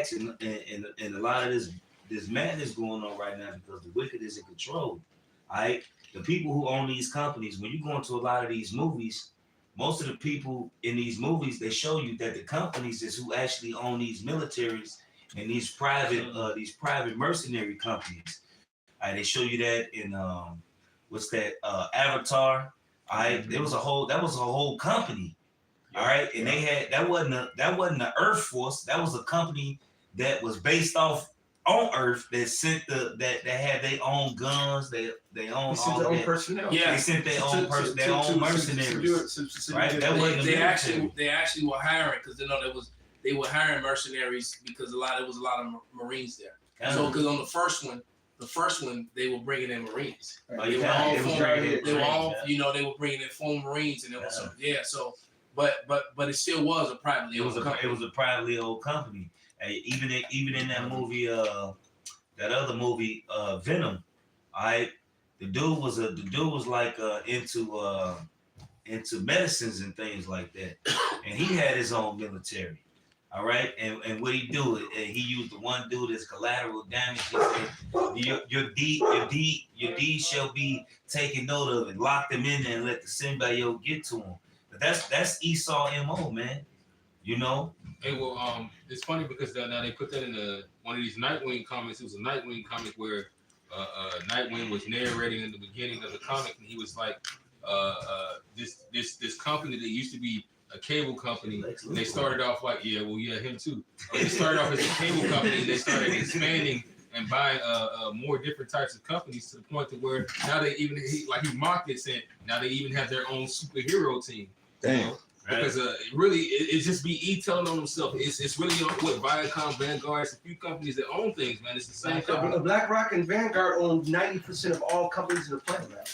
attacks and a lot of this madness going on right now because the wicked is in control. All right, the people who own these companies. When you go into a lot of these movies, most of the people in these movies they show you that the companies is who actually own these militaries and these private mercenary companies. All right, they show you that in what's that Avatar. All right, that was a whole company. All right, and they had that wasn't the Earth Force. That was a company that was based off on Earth that sent that had their own guns. They own all their own that. Personnel. Yeah, they sent their own their own mercenaries. Right, they actually were hiring because they were hiring mercenaries because there was a lot of Marines there. So because on the first one, they were bringing in Marines. They were all they were bringing in former Marines, and it was so. But it still was a privately owned company. It was a privately owned company. Even in that movie, that other movie, Venom. All right, the dude was like into medicines and things like that, and he had his own military. All right, and what he do? He used the one dude as collateral damage. He said, your deed shall be taken note of and lock them in there and let the symbiote get to him. But that's Esau MO, man. You know. Hey, well, it's funny because now they put that in one of these Nightwing comics. It was a Nightwing comic where Nightwing was narrating in the beginning of the comic, and he was like, this company that used to be a cable company, and they started off like, him too. They started off as a cable company, and they started expanding and buying more different types of companies to the point to where now they even he mocked it, saying now they even have their own superhero team. Damn. You know? Because really, it just be E telling on himself. It's really what Viacom, Vanguard, it's a few companies that own things, man. It's the same company. BlackRock and Vanguard own 90% of all companies in the planet, man.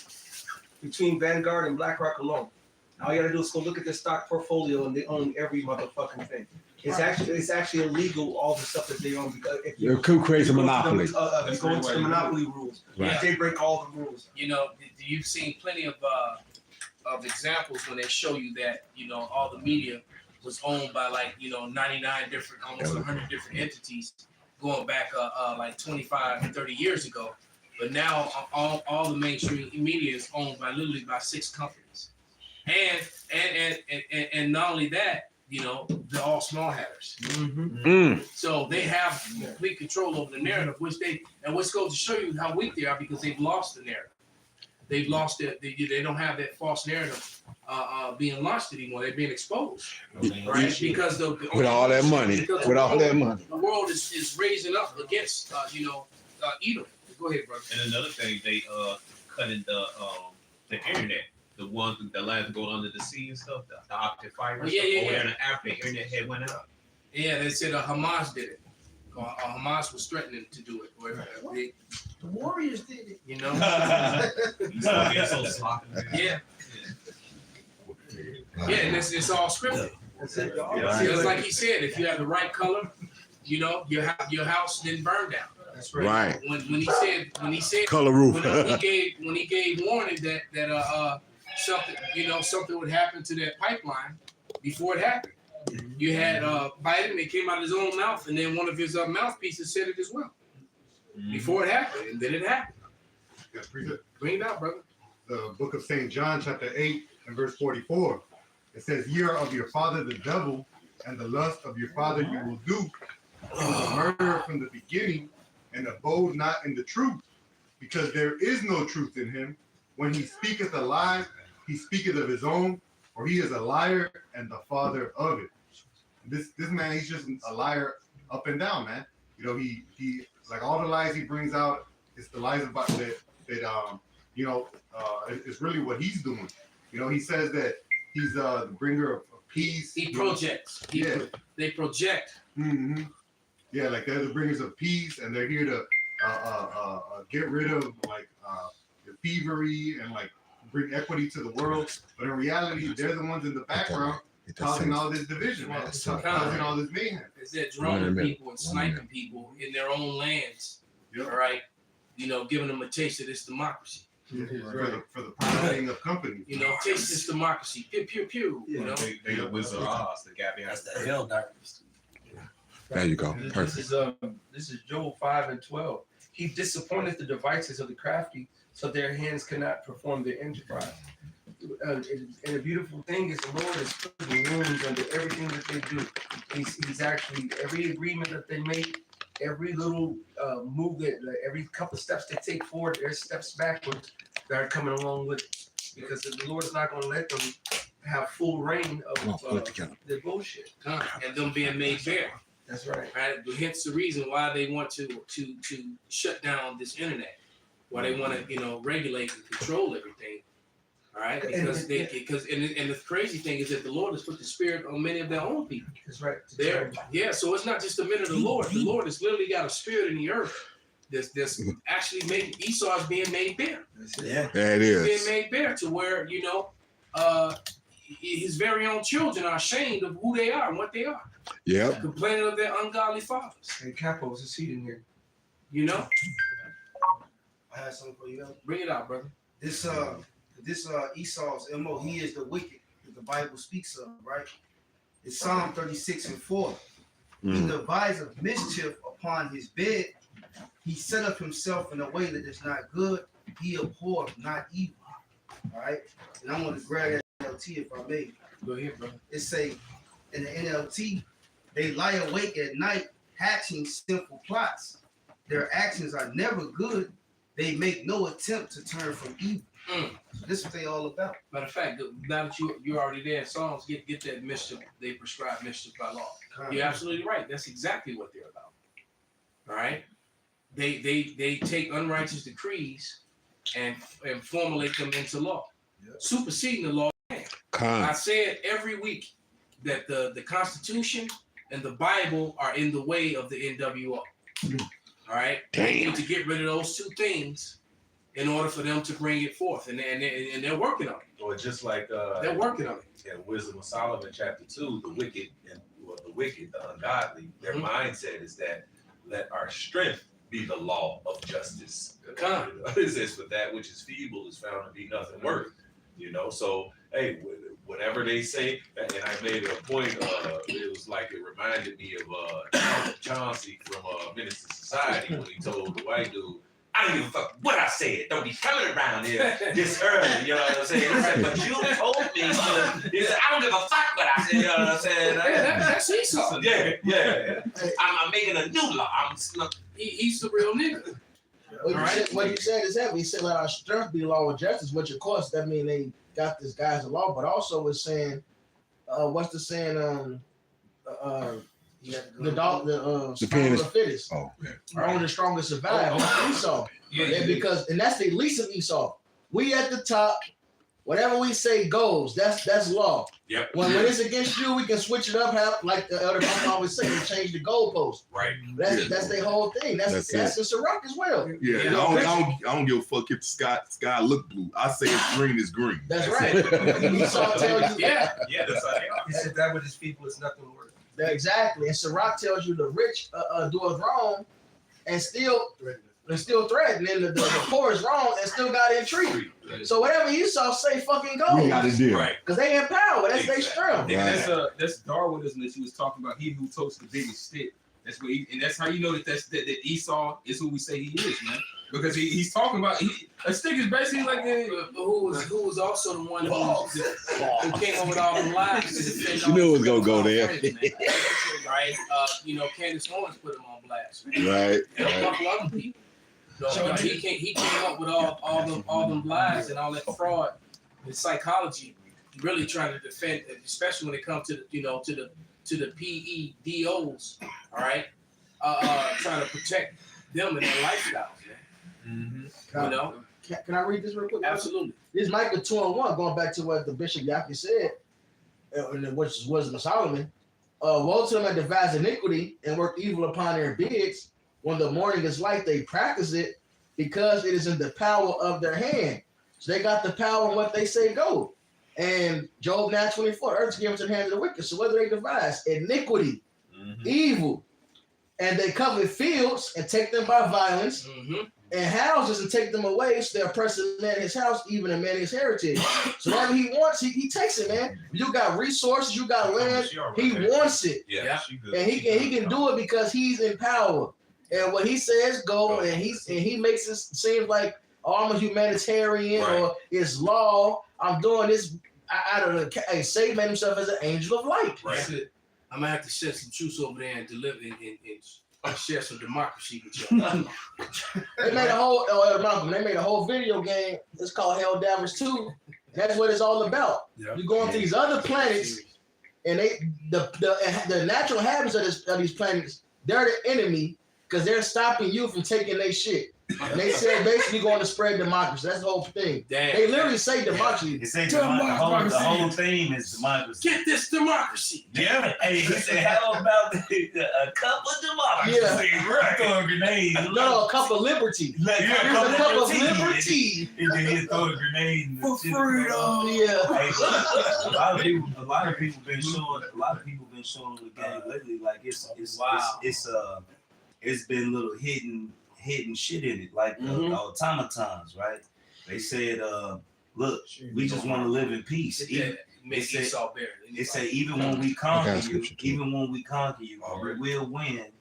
Between Vanguard and BlackRock alone. All you gotta do is go look at their stock portfolio, and they own every motherfucking thing. It's actually illegal, all the stuff that they own, because if you create a monopoly. You go into the monopoly rules. Right. They break all the rules. You've seen plenty of examples when they show you that all the media was owned by 99 different, almost 100 different entities going back like 25 30 years ago. But now all the mainstream media is owned by literally by 6 companies, and not only that, they're all small hatters. So they have complete control over the narrative, which goes to show you how weak they are because they've lost the narrative. They've lost it. They don't have that false narrative being launched anymore. They're being exposed, right? Because with all that money, the world is raising up against Edom. Go ahead, brother. And another thing, they cutting the internet, the ones that lines going under the sea and stuff, the optic fiber. Over there in Africa, the internet had went out. Yeah, they said Hamas did it. Hamas was threatening to do it. The Warriors did it. So sloppy. Yeah. Yeah, and it's all scripted. Just like he said, if you have the right color, your house didn't burn down. That's right. Right. When he said color roof. when he gave warning that something would happen to that pipeline before it happened. You had Biden, it came out of his own mouth, and then one of his mouthpieces said it as well. Before it happened, and then it happened. Bring it out, brother. The book of St. John, chapter 8, and verse 44. It says, "Ye are of your father the devil, and the lust of your father you will do. He was a murderer from the beginning, and abode not in the truth, because there is no truth in him. When he speaketh a lie, he speaketh of his own, for he is a liar and the father of it." This man, he's just a liar up and down, man. He like all the lies he brings out, it's the lies about that it's really what he's doing. He says that he's the bringer of peace. He projects. They project. Mm-hmm. Yeah, like they're the bringers of peace, and they're here to get rid of the thievery and bring equity to the world. But in reality, they're the ones in the background causing all this division, man. Causing all this mayhem. It's that droning people and sniping people in their own lands. All right, giving them a taste of this democracy. For the profiting of companies. Taste this democracy. Pew pew pew. They the Wizard of Oz, the guy behind. That's the hell darkness. There you go. This Perfect. is Joel 5:12. He disappointed the devices of the crafty, so their hands cannot perform their enterprise. And the beautiful thing is, the Lord is putting rules under everything that they do. He's actually every agreement that they make, every little move that, every couple steps they take forward, there's steps backwards that are coming along with it. Because the Lord is not going to let them have full reign of their bullshit. And them being made bare. That's right. Right? Hence the reason why they want to shut down this internet, why they want to regulate and control everything. All right, because and the crazy thing is that the Lord has put the spirit on many of their own people. That's right. So it's not just a minute of the Lord. The Lord has literally got a spirit in the earth that's actually making Esau is being made bare. Yeah, That Being is. made bare to where his very own children are ashamed of who they are and what they are. Yep. Complaining of their ungodly fathers. And Capo's a seat in here. I have something for you. Bring it out, brother. This Esau's MO, he is the wicked that the Bible speaks of, right? It's Psalm 36:4. He deviseth mischief upon his bed. He set up himself in a way that is not good. He abhorreth not evil. All right. And I want to grab that NLT if I may. Go ahead, brother. It say in the NLT, they lie awake at night hatching sinful plots. Their actions are never good. They make no attempt to turn from evil. So this is what they all about. Matter of fact, now that you're already there in Psalms, get that mischief. They prescribe mischief by law. You're absolutely right. That's exactly what they're about. All right. They take unrighteous decrees and formulate them into law, superseding the law. I said every week that the Constitution and the Bible are in the way of the NWO. All right. They need to get rid of those two things in order for them to bring it forth, and they're working on it. or just like They're working on it. in Wisdom of Solomon chapter 2, the wicked, the ungodly, their mindset is that let our strength be the law of justice. It says, for that which is feeble is found to be nothing worth. So hey, whatever they say, and I made a point. It was like it reminded me of Chauncey from Minister Society when he told the white dude, "I don't give a fuck what I said. Don't be coming around here this early." You know what I'm saying? He said, "But you told me." He said, "I don't give a fuck what I said." You know what I'm saying? That's Esau. Yeah. I'm making a new law. He's the real nigga. What you said is that he said, "Let our strength be law of justice," which of course that means they got this guy's a law, but also it's saying, what's the saying? The dog, the penis. the fittest. Oh, Only the strongest survive. Esau. Because and that's the least of Esau. We at the top. Whatever we say goes. That's law. Yep. When it's against you, we can switch it up. Like the elder Mike always say, change the goalpost. Right. That's their whole thing. That's in Ciroc as well. Yeah, I don't give a fuck if the sky look blue. I say it's green is green. That's right. Esau tells you. Yeah, that's how they are. He said that with his people is nothing worth. Exactly. And Ciroc tells you the rich do it wrong and still threaten. And the poor is wrong and still got intrigue. So whatever Esau say fucking goes. we got to deal. Right. Because they in power. That's their strength. And that's Darwinism that you was talking about. He who totes the biggest stick. That's what and that's how you know that Esau is who we say he is, man. Because he's talking about a stick is basically like who was also the one who came up with all the lies to defend. You knew it was gonna go there. Right? Candace Owens put him on blast. Right. And a couple other people. So he came up with all them lies and all that fraud and psychology, really trying to defend, especially when it comes to the PEDOs, all right, trying to protect them and their lifestyles, man. Can I read this real quick? Absolutely. This is Micah 2:1, going back to what the Bishop Yaki said, which is Wisdom of Solomon. Woe to them that devise iniquity and work evil upon their beards. When the morning is light, they practice it because it is in the power of their hand. So they got the power in what they say go. And Job 9:24, earth is given to the hands of the wicked. So whether they devise iniquity, evil, and they covet fields and take them by violence, and houses and take them away, so they oppress a man his house, even a man his heritage. So whatever he wants, he takes it, man. You got resources, you got land, he wants it. Yeah, she good. And he can do it because he's in power. And what he says go, and he makes it seem like, oh, I'm a humanitarian, or it's law. I'm doing this out of the. Hey, Satan made himself as an angel of light. Right. I'm gonna have to shed some truths over there and deliver and share some democracy with you. They made a whole Malcolm. They made a whole video game. It's called Hell Davers 2. That's what it's all about. Yeah. You go on these other planets, and the natural habits of these planets, they're the enemy because they're stopping you from taking their shit. And they said basically going to spread democracy. That's the whole thing. Damn. They literally say democracy. They say the whole theme is democracy. Get this democracy. Yeah. Hey, he said, how about a cup of democracy? Yeah. Right. Throw a grenade. No, a cup of liberty. Here's Here's a cup of liberty. And then he throw a grenade. For freedom. Yeah. Hey, a lot of people been showing the game lately. Like it's been little hidden shit in it, like the automatons, right? They said, look, we just want to live in peace. They say even when we conquer you, we will win,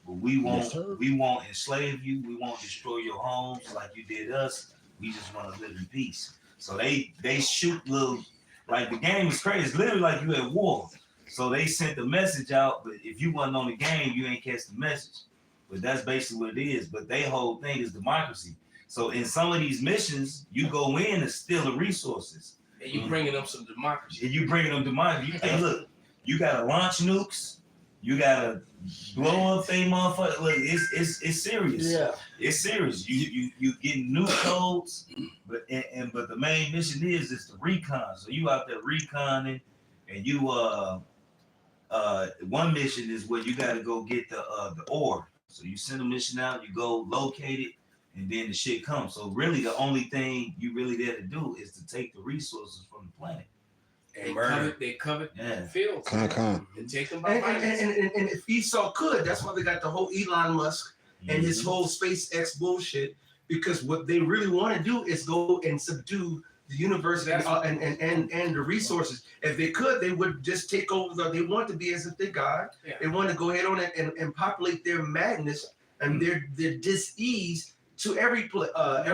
but we won't enslave you, we won't destroy your homes like you did us. We just want to live in peace. So they shoot little, like the game is crazy. It's literally like you at war. So they sent the message out, but if you wasn't on the game, you ain't catch the message. But that's basically what it is. But their whole thing is democracy. So in some of these missions, you go in and steal the resources. And you bringing them some democracy. And you bringing them democracy. Hey, look, you gotta launch nukes. You gotta blow up they motherfucker. Look, it's serious. Yeah, it's serious. You getting nuke codes, but the main mission is the recon. So you out there reconning, and you one mission is where you gotta go get the ore. So you send a mission out, you go locate it, and then the shit comes. So really, the only thing you really there to do is to take the resources from the planet. And they covered fields. And take them by and if Esau could, that's why they got the whole Elon Musk and his whole SpaceX bullshit. Because what they really want to do is go and subdue the universe and the resources. If they could, they would just take over. They want to be as if they're God. Yeah. They want to go ahead on it and populate their madness and their dis-ease to every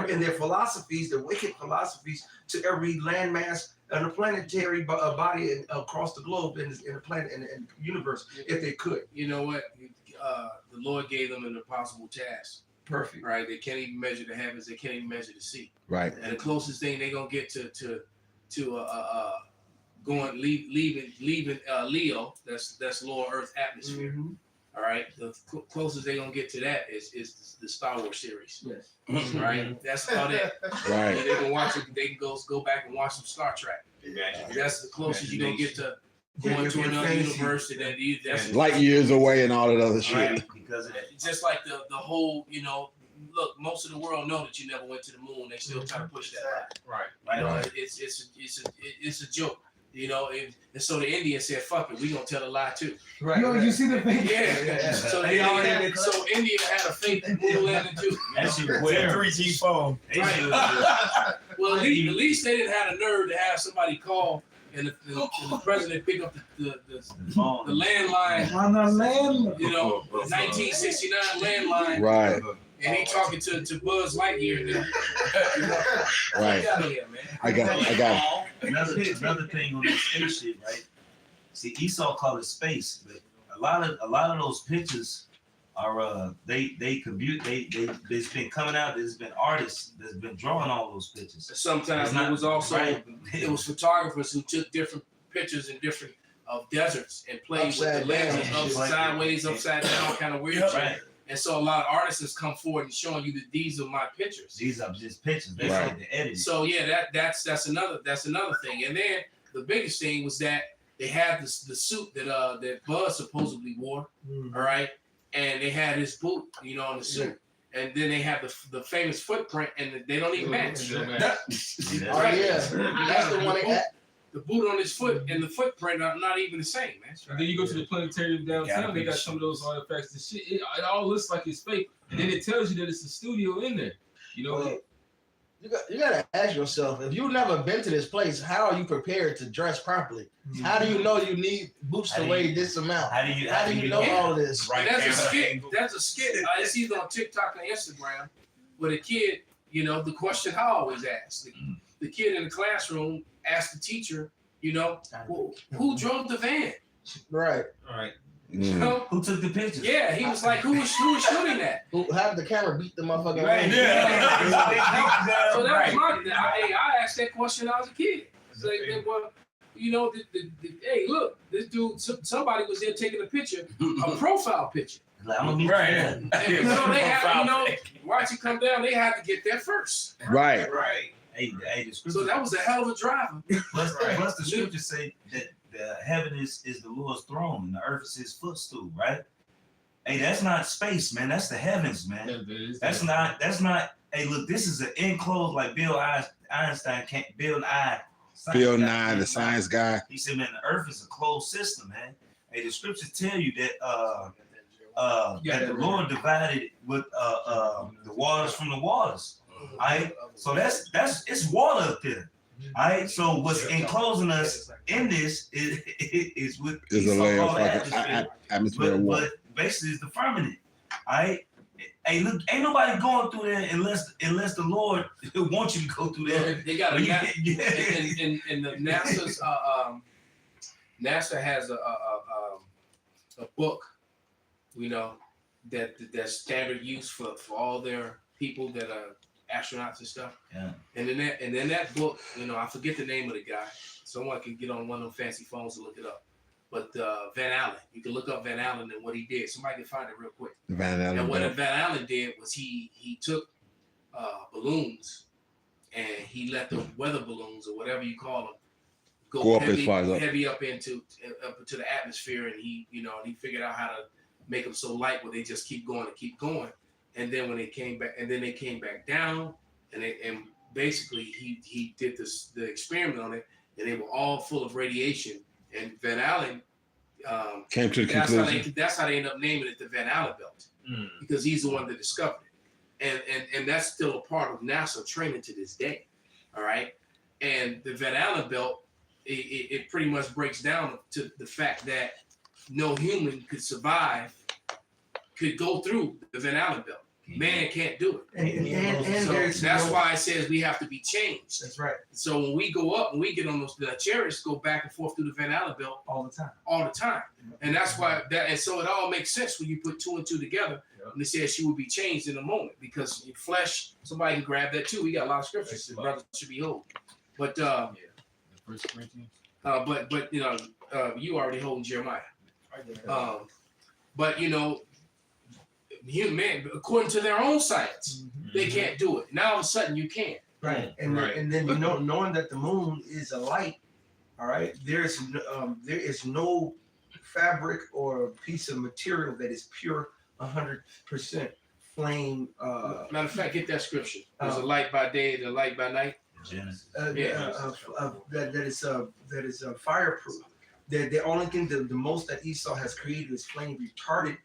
in their philosophies, their wicked philosophies, to every landmass and a planetary body across the globe in the planet and the universe, if they could. You know what? The Lord gave them an impossible task. Perfect. Right? They can't even measure the heavens. They can't even measure the sea. Right. And the closest thing they're gonna get to going leaving Leo. That's lower Earth atmosphere. Mm-hmm. All right. The closest they're gonna get to that is the Star Wars series. Yes. Right. That's about it. Right. And they can watch it. They can go back and watch some Star Trek. That's the closest you're gonna get to going to another universe. And then that's light years away and all that other shit. Right. Because just like the whole, look, most of the world know that you never went to the moon. They still try to push that. Right. It's a joke. And so the Indians said, "Fuck it, we gonna tell a lie too." Right. You see the thing? Yeah. So India had a fake moon landing too. That shit was 3G phone. Right. Well, at least they didn't have the nerve to have somebody call and the president pick up the landline. On the landline. 1969 landline. Right. And he talking to Buzz Lightyear. Right. I got Another thing on this space shit, right? See, Esau called it space, but a lot of those pictures are it's been coming out. There's been artists that's been drawing all those pictures. Sometimes it was also it was photographers who took different pictures in different deserts and played with the lenses sideways, upside down, kind of weird. Right. And so a lot of artists has come forward and showing you that these are my pictures. These are just pictures. They like the edit. So yeah, that's another thing. And then the biggest thing was that they had the suit that Buzz supposedly wore. All right. And they had his boot, on the suit. And then they have the famous footprint, and they don't even match. Oh yeah, that's the one. the boot on his foot and the footprint are not even the same, man. And then you go to the planetarium downtown, they got some of those artifacts and shit. It all looks like it's fake. And then it tells you that it's a studio in there. You know, Well, you gotta ask yourself, if you've never been to this place, how are you prepared to dress properly? How do you know you need boots to weigh this amount? How do you know all of this? Right And that's a camera skit. angle. That's a skit. I see it on TikTok and Instagram with a kid. You know, the question I always ask: the kid in the classroom asked the teacher, you know, who drove the van? Right. All right. You know? Who took the pictures? Yeah, he was like, who was shooting that? Who have the camera beat the motherfucking Right. man? Yeah. So that was my. I asked that question when I was a kid. So well, you know, hey, look, this dude, somebody was there taking a picture, a profile picture. Like, I'm gonna meet Right. you there. And so they had, you know, watch it come down. They had to get there first. Right. Right. Hey, the scripture. So that was a hell of a driver. Plus the scriptures say that the heaven is the Lord's throne and the earth is his footstool, right? Hey, that's not space, man. That's the heavens, man. That's not. Hey, look, this is an enclosed, like Bill Einstein can't. Bill Nye, The science guy. He said, man, the earth is a closed system, man. Hey, the scriptures tell you that that the Lord divided with the waters from the waters. All right, so that's it's water up there. All right, so what's enclosing us in this is with There's a layer of so-called fucking atmosphere of water. but basically it's the firmament. All right. Hey, look, ain't nobody going through there unless the Lord wants you to go through there. They got a Yeah. and the NASA's NASA has a book, you know, that's standard use for all their people that are astronauts and stuff. Yeah. And in that book, you know, I forget the name of the guy. Someone can get on one of them fancy phones and look it up. But Van Allen, you can look up Van Allen and what he did. Somebody can find it real quick. Van Allen. And what Van Allen did was he took balloons and he let the weather balloons or whatever you call them Go up as far as up. heavy up into the atmosphere, and he figured out how to make them so light where they just keep going and keep going. And then when they came back down, and basically he did the experiment on it, and they were all full of radiation. And Van Allen came to the conclusion. That's how they end up naming it the Van Allen belt, because he's the one that discovered it, and that's still a part of NASA training to this day. All right, and the Van Allen belt, it pretty much breaks down to the fact that no human could go through the Van Allen belt. Man can't do it. And So there's that's no- why it says we have to be changed. That's right. So when we go up and we get on the chariots, go back and forth through the Van Allen belt All the time. all the time. And that's why and so it all makes sense when you put two and two together. And it says she will be changed in a moment, because your flesh, somebody can grab that too. We got a lot of scriptures that brothers should behold. But but you know, you already holding Jeremiah. But you know, human, according to their own science, they can't do it. Now all of a sudden you can. Right. And Right. and then knowing that the moon is a light, all right, there is no fabric or piece of material that is pure 100% flame. Matter of fact, get that scripture. There's a light by day, the light by night. Genesis. That is fireproof. The only thing, the most that Esau has created is flame retardant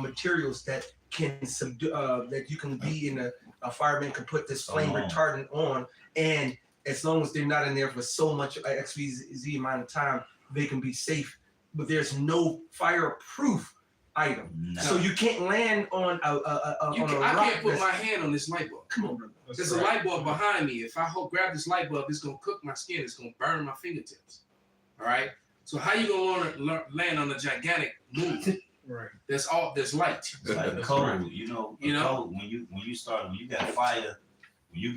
materials that can subdue, that you can be in a fireman can put this flame retardant on, and as long as they're not in there for so much XYZ amount of time, they can be safe. But there's no fireproof item, No. so you can't land on a I rock. can't put my hand on this light bulb. Come on, brother. There's a light bulb behind me. If I grab this light bulb, it's gonna cook my skin. It's gonna burn my fingertips. All right. So how you gonna land on a gigantic moon? Right. That's light. It's like cold, you know. Cold, when you got fire, when you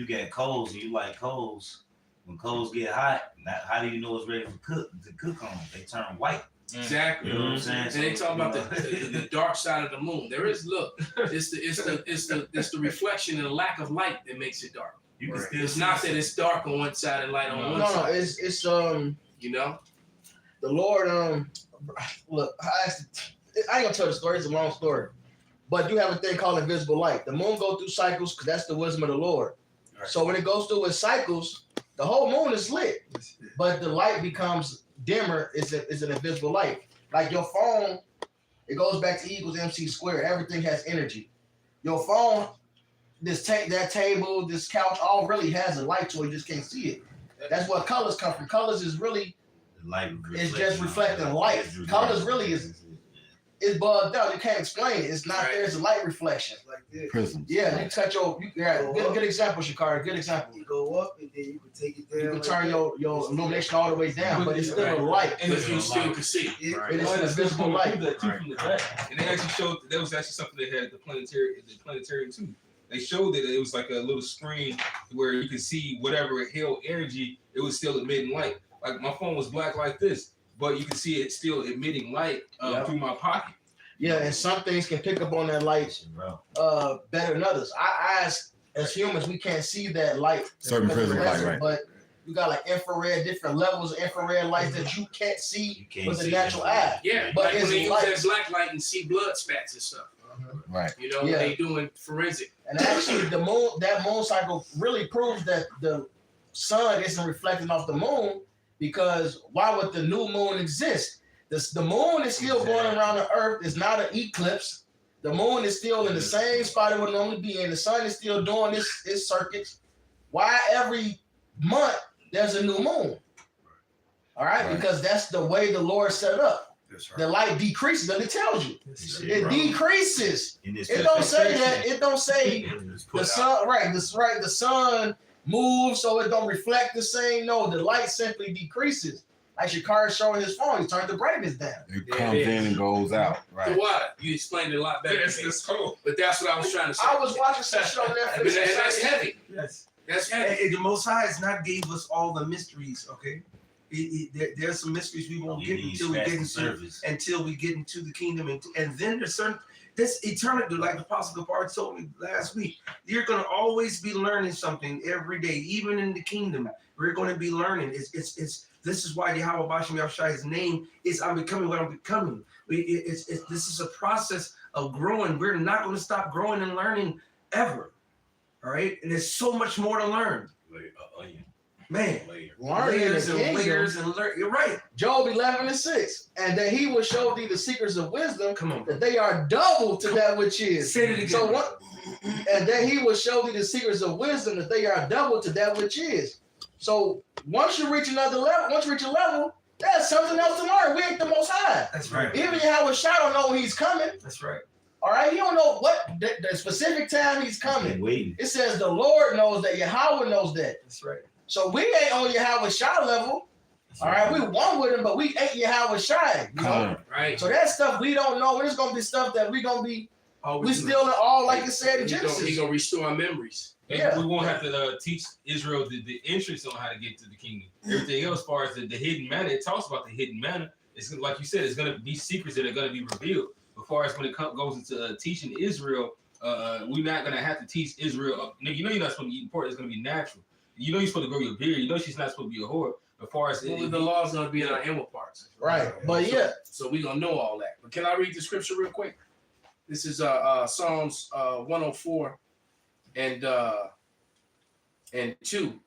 got coals and you like coals, when coals get hot, how do you know it's ready to cook on? They turn white. Exactly. You know what I'm saying? And they talk about the dark side of the moon. There is it's the reflection and the lack of light that makes it dark. You can still It's not that it's dark on one side and light on one No, side. it's You know? the Lord look, I ain't gonna tell the story, it's a long story. But you have a thing called invisible light. The moon go through cycles because that's the wisdom of the Lord. Right. So when it goes through its cycles, The whole moon is lit, but the light becomes dimmer. It's an invisible light. Like your phone, it goes back to E equals MC squared. Everything has energy. Your phone, that table, this couch, all really has a light to it. You just can't see it. That's what colors come from. Colors is really, light. it's just reflecting light. Colors really is bugged out. You can't explain it. It's not there. It's a light reflection. Like this. Prisms. Yeah, you touch good example, Shakari. Good example. You go up and then you can take it down. You can like turn that. your illumination all the way down, but it's still a light. And if you still can see. Yeah. It is an invisible light. And they actually showed that was actually something they had at the planetarium too. They showed that it was like a little screen where you could see whatever held energy, it was still emitting light. Like my phone was black like this, but you can see it still emitting light through my pocket. Yeah, and some things can pick up on that light better than others. Our eyes, as humans, we can't see that light. Certain prism light, right? But you got like infrared, different levels of infrared lights that you can't see with the natural eye. Yeah, But like it's when they use lights. that black light and see blood spats and stuff. Right. You know, when they doing forensic. And actually, that moon cycle really proves that the sun isn't reflecting off the moon, because why would the new moon exist? The moon is still going around the earth. It's not an eclipse. The moon is still in the same spot it would normally be in. The sun is still doing its circuits. Why every month there's a new moon? All right, because that's the way the Lord set it up. The light decreases, and it tells you. It decreases. It don't say that. It don't say the sun. Right. That's right. The sun moves, so it don't reflect the same. No, the light simply decreases. Like Shakari showing his phone, he turned the brightness down. It comes in and goes out. Right. So what? You explained it a lot better. That's cool. But that's what I was trying to say. I was watching some shit on Netflix. And that's heavy. Yes. That's heavy. And the Most High has not gave us all the mysteries, okay? There's some mysteries we won't get until we get into the kingdom, and then there's certain this eternity, like Apostle Gabar told me last week. You're gonna always be learning something every day, even in the kingdom. We're going to be learning. It's this is why Yahweh Bashem Yahshua's name is I'm becoming what I'm becoming. This is a process of growing. We're not going to stop growing and learning ever. All right, and there's so much more to learn. Man, layers and layers and layers. You're right. Job 11:6, and that he will show thee the secrets of wisdom. Come on, that they are double to that which is. Say it again. So what? And that he will show thee the secrets of wisdom, that they are double to that which is. So once you reach another level, there's something else to learn. We ain't the Most High. That's right. Even Yahweh Shai don't know he's coming. That's right. All right, he don't know what the specific time he's coming. Waiting. It says the Lord knows that. Yahweh knows that. That's right. So we ain't on Yahweh Shai level. All right, we one with him, but we ain't Yahweh Shai. You know? Right. So that stuff we don't know. There's gonna be stuff that we gonna be. We still in all, like it said in Genesis. He's gonna restore our memories. Yeah. We won't have to teach Israel the entrance on how to get to the kingdom. Everything else, as far as the hidden manna, it talks about the hidden manna. It's like you said, it's going to be secrets that are going to be revealed. As far as when it goes into teaching Israel, we're not going to have to teach Israel. You know you're not supposed to eat pork. It's going to be natural. You know you're supposed to grow your beard. You know she's not supposed to be a whore. As far as the law is going to be in our inward parts. Right. But yeah. So we're going to know all that. But can I read the scripture real quick? This is Psalms 104 and 2,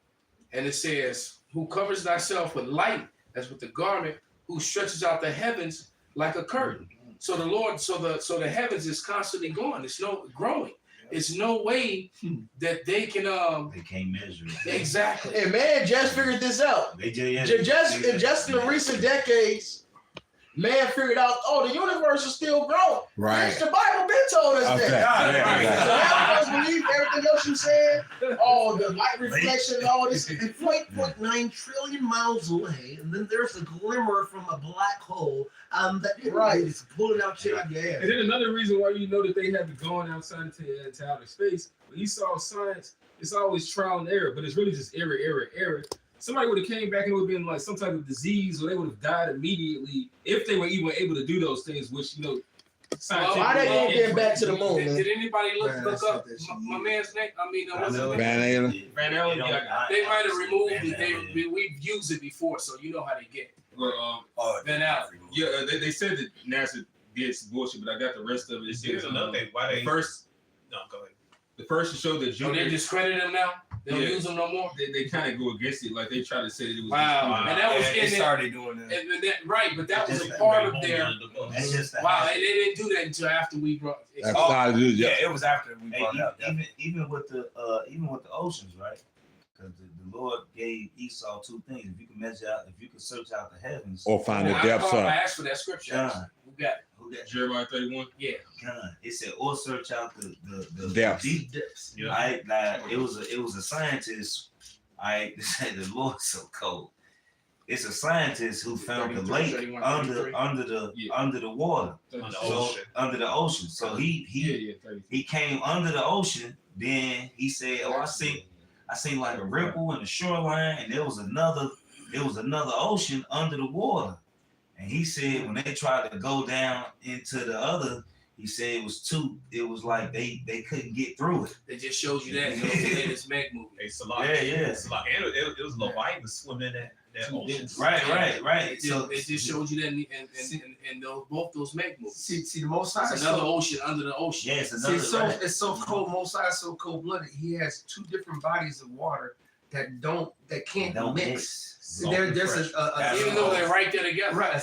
and it says, "Who covers thyself with light as with the garment, who stretches out the heavens like a curtain." So the Lord, so the heavens is constantly going. It's no growing. It's no way that they can They can't measure it. exactly. And man just figured this out. They Just in the recent decades, man figured out, oh, the universe is still growing. Right. The Bible been told us Okay. that. Yeah, So half of us believe everything else you said. Oh, the light reflection and all this. 8.9 trillion miles away, and then there's a glimmer from a black hole that is pulling out shit out your ass. And then another reason why you know that they have gone outside into outer space, when you saw science, it's always trial and error, but it's really just error. Somebody would have came back and it would have been like some type of disease, or they would have died immediately if they were even able to do those things, which, you know, scientifically. Why they gonna get back to the moon, man? Did anybody look up my man's name? I mean, what's his name? Van Allen. They might have removed it. We've used it before, so you know how they get. Van Allen. Yeah, they said that NASA did some bullshit, but I got the rest of it. It says Here's another thing. Why they first? No, go ahead. The first to show that So they discredit him now. They don't use them no more. They kind of go against it, like they try to say that it was. Wow, and that was they in started doing that. and that right, but that was a part of their. That's just Wow, they didn't do that until after we brought. Yeah, it was after we brought it up. Even with the oceans, right? Because the Lord gave Esau two things: if you can measure out, if you can search out the heavens, Or find the I depths called, of. I asked for that scripture. John. Who got it? Who that? Jeremiah 31. Yeah. God, it said, or search out the Depths. deep. Depths. Yeah. Like it was a scientist. They said the Lord's so cold. It's a scientist who found the 33, lake 31, under 33. under the water, under the ocean. So he came under the ocean. Then he said, "Oh, I seen like a ripple in the shoreline, and there was another ocean under the water." And he said when they tried to go down into the other, he said it was like they couldn't get through it. It just shows you that in the latest Meg movie. It's a lot. Yeah. It's a lot. And it was Leviathan swimming in that ocean. Right. It So just shows you that in both those Meg movies. See, the Most High. It's another ocean under the ocean. yeah, it's See, another. it's so cold. Most High is so cold blooded. He has two different bodies of water that can't Don't mix. Salt There's and Even though they're right there together. right a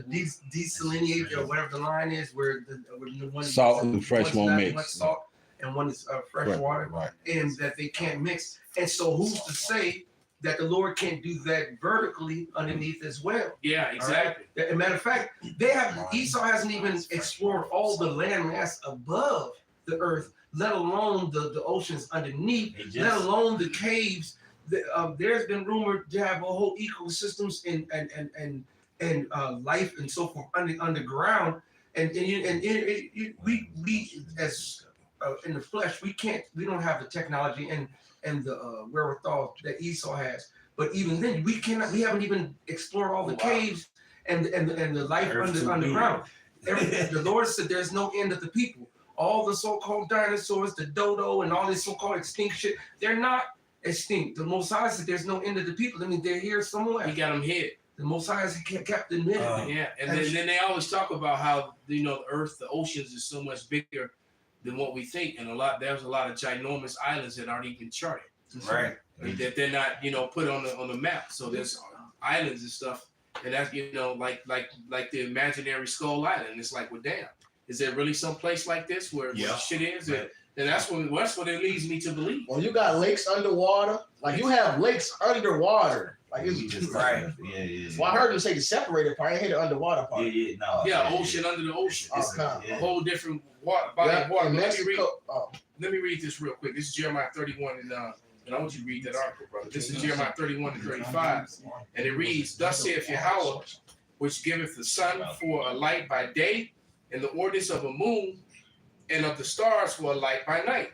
desalinate or whatever the line is where the one Salt and fresh one's won't not mix. much salt and one is fresh Right, water, right. and that they can't mix. And so who's to say that the Lord can't do that vertically underneath as well? Yeah, exactly. As a matter of fact, Esau hasn't even explored all the landmass above the earth, let alone the oceans underneath, let alone the caves. There's been rumored to have a whole ecosystems and life and so forth underground, and we as in the flesh we don't have the technology and the wherewithal that Esau has. But even then, we haven't even explored all the caves and the life underground. The Lord said there's no end of the people. All the so-called dinosaurs, the dodo, and all this so-called extinct shit, they're not extinct. The Most High said there's no end of the people. I mean, they're here somewhere. He got them hid. The Most High has kept them hidden. Yeah, and then they always talk about how the earth, the oceans is so much bigger than what we think, and there's a lot of ginormous islands that aren't even charted. Right. That they're not put on the map. So there's islands and stuff, and that's like the imaginary Skull Island. It's like, well, damn, is there really some place like this where shit is? Right. And that's what it leads me to believe. Well, you got lakes underwater. Like you have lakes underwater. Like it's Right. Yeah. Well, I heard them say the separated part. I hate the underwater part. Yeah, ocean under the ocean. Oh, A whole different body of water. in Let Mexico. me read this real quick. This is Jeremiah 31, and I want you to read that article, brother. This is Jeremiah 31 and 35, and it reads, "Thus saith Yahweh, which giveth the sun for a light by day, and the ordinance of a moon, and of the stars for a light by night,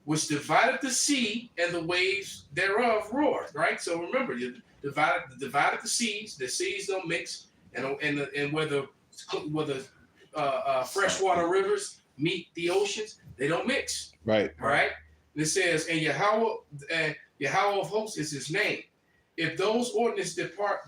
which divided the sea, and the waves thereof roared." Right. So remember, you divided the seas don't mix, and where the freshwater rivers meet the oceans, they don't mix. Right. All right. And it says, and Yahweh of hosts is his name. If those ordinances depart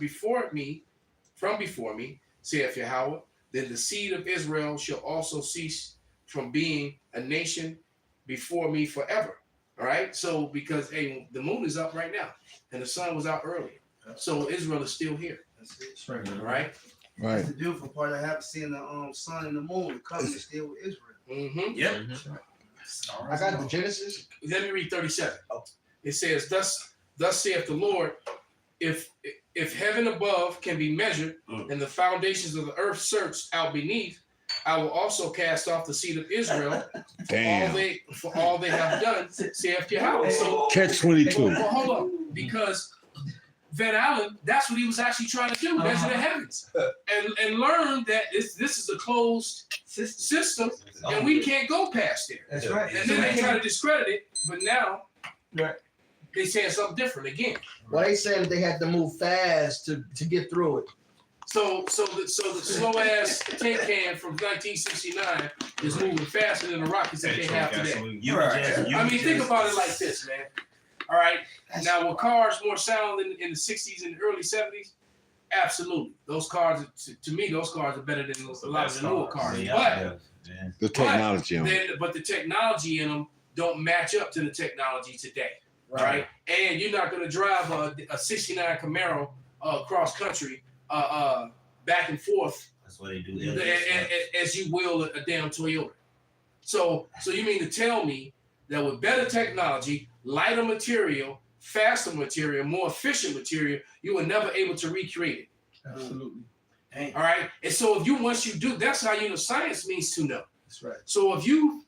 from before me, saith Yahweh, then the seed of Israel shall also cease from being a nation before me forever. All right. So because the moon is up right now, and the sun was out earlier, so Israel is still here. That's it. All right. Right. That's the beautiful part. I haven't seen the sun and the moon. The covenant still with Israel. Mm-hmm. Yep. I got the Genesis. Let me read 37. It says, thus saith the Lord, if heaven above can be measured, and the foundations of the earth searched out beneath, I will also cast off the seed of Israel for all they have done, saith Yahweh. So Catch 22. well, hold on, because Van Allen, that's what he was actually trying to do, measure the heavens, and learn that this is a closed system, and we can't go past there. That's right. And then they try to discredit it, but now they saying something different again. Well, they said they had to move fast to get through it. So the slow ass tin can from 1969 is moving faster than the rockets that they have today. I mean, think about it like this, man. All right. Now, were cars more sound than in the 60s and early 70s? Absolutely. Those cars, to me, those cars are better than a lot of the newer cars. But The technology on it. but the technology in them don't match up to the technology today. right? And you're not gonna drive a '69 Camaro cross country back and forth. That's what they do. As you will a damn Toyota. So you mean to tell me that with better technology, lighter material, faster material, more efficient material, you were never able to recreate it? Absolutely. All right. And so once you do, that's how you know science means to know. That's right. So if you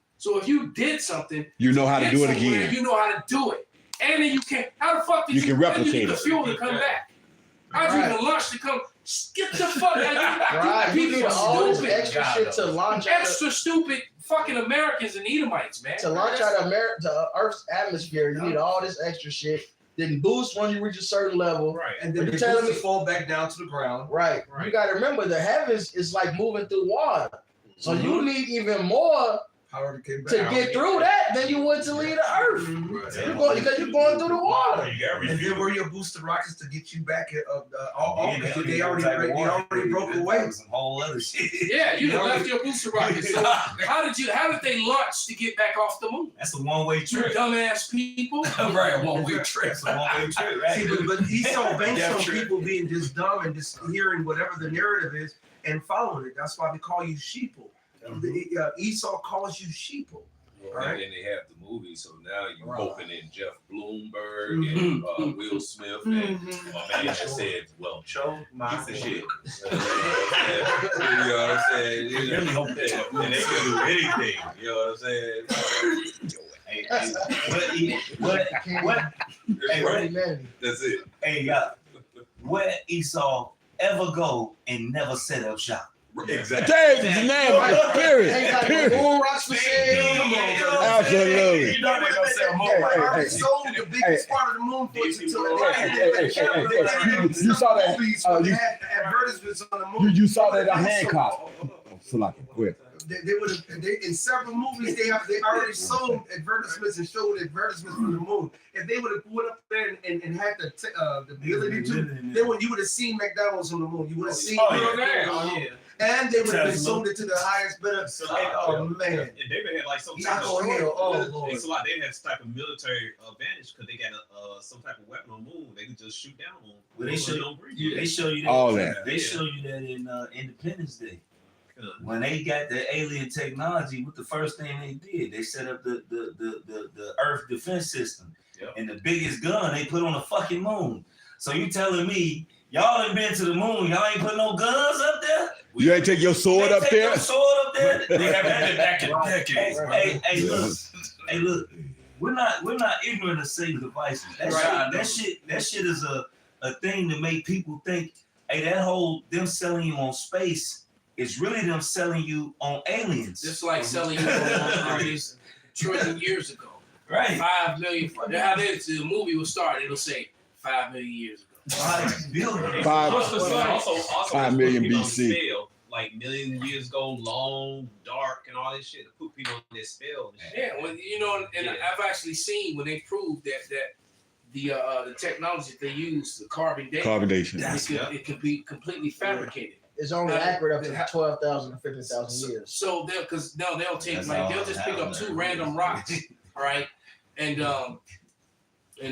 did something, You know how to do it again. You know how to do it, and then you can. How the fuck did You can replicate need the it. fuel to come back? How'd you even launch to come? Get the fuck out! Right, you need all this Stupid. extra shit to launch out Extra stupid fucking Americans and Edomites, man. to launch out of the Earth's atmosphere. You need all this extra shit. Then boost when you reach a certain level. Right. And then But you you're telling tell me- to fall back down to the ground. Right. You got to remember the heavens is like moving through water. So you need even more Power to get to back. get through that than you would to leave the Earth. Because you're going through the water. And then where your booster rockets to get you back at they already broke away. away. Some whole other shit. Yeah, you left your booster rocket. So how did they launch to get back off the moon? That's a one-way You trip. dumbass people. Right, one-way trip. It's a one-way trip, right? See, but he's so based on people being just dumb and just hearing whatever the narrative is and following it. That's why we call you sheeple. Esau calls you sheeple. And then they have the movie, so now you're hoping in Jeff Bloomberg and Will Smith and my man that said, "Well, choke my shit." You know what I'm saying? You really hope that, and they can do anything. You know what I'm saying? That's it. Hey, where Esau ever go and never set up shop? Exactly. Dave's name, right? Period. Ain't got Period. no moon rocks for sale. Absolutely. You know they don't sell more. Hey, I already hey, sold the biggest part of the moon for You saw that? They had advertisements on the moon. You saw that on Hancock. So like quick. They would have in several movies they already sold advertisements and showed advertisements from the moon. If they would have went up there and had the ability to, then you would have seen McDonald's on the moon. You would have seen and they would have been sold it to the highest bidder. Oh man. And David had like some Not type going of here. Oh Lord. it's a lot. They had some type of military advantage because they got some type of weapon on the moon. They could just shoot down on. Well, they show you that. All that. They show you that in Independence Day. When they got the alien technology, what the first thing they did, they set up the Earth defense system. Yep. And the biggest gun they put on the fucking moon. So you telling me y'all ain't been to the moon, y'all ain't put no guns up there? You ain't take your sword up there? Sword up there? They haven't had it back in decades. Hey, look, we're not ignorant of Satan's devices. That shit is a thing to make people think, hey, that whole them selling you on space is really them selling you on aliens. Just like selling you on this trillion years ago. Right. 5 million. How the movie will start, it'll say 5 million years ago. 5 billion. Also 5 million people on BC. spell, like million years ago, long, dark, and all this shit to put people on their spell. And shit. Yeah, well, you know, and I've actually seen when they proved that the technology they use, the carbon dating, it can be completely fabricated. It's only accurate up to 12,000 to 15,000 years. So they'll take they'll just pick up 2 random rocks, all right, and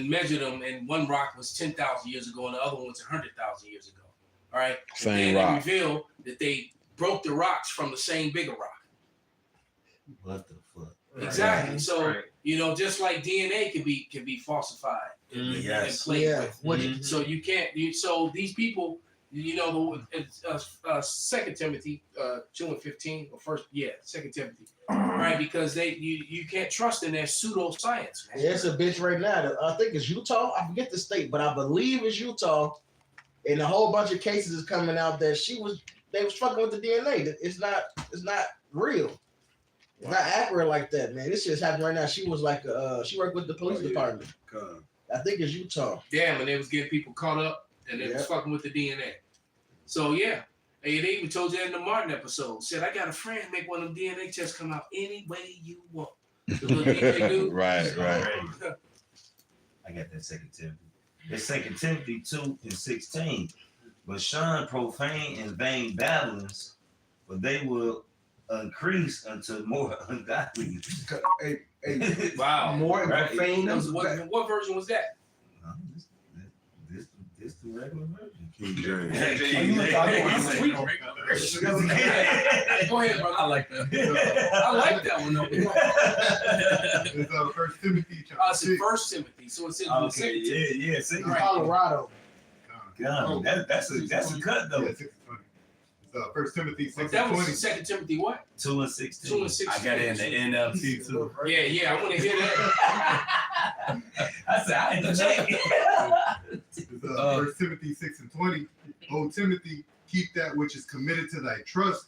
measure them. And one rock was 10,000 years ago, and the other one was 100,000 years ago. All right, Same and rock. they reveal that they broke the rocks from the same bigger rock. What the fuck? Exactly. Right. So Right. you know, just like DNA can be falsified and Yes. played with. So you can't. So these people. You know, it's 2 Timothy 2:15 or 2 Timothy, right? Because you can't trust in their pseudoscience. Yeah, it's a bitch right now. I think it's Utah. I forget the state, but I believe it's Utah. And a whole bunch of cases is coming out that they was fucking with the DNA. It's not real. It's not accurate like that, man. This shit's happening right now. She was like, she worked with the police department. I think it's Utah. Damn, and they was getting people caught up. And they was fucking with the DNA. So yeah, and they even told you in the Martin episode. Said I got a friend make one of them DNA tests come out any way you want. The little DJ dude. Right. I got that 2 Timothy. It's 2 Timothy 2:16. But shun profane and vain babblings, for they will increase until more ungodliness. Wow. More Right. profane. What version was that? This the regular version. King James. Go ahead, brother. I like that. I like that one. Though. It's 1 Timothy chapter It's in 6. First Timothy, so it's in Okay, Second Timothy. yeah. See, Colorado. God, that's a cut though. Yeah, 6 and 20. It's 1 Timothy 6 But and that 20. was Second Timothy what? 2 and 16. 2 and 16. I got it in the NLT too. Yeah, I want to hear that. I said I had to check. It's 1 Timothy 6 and 20. O Timothy, keep that which is committed to thy trust.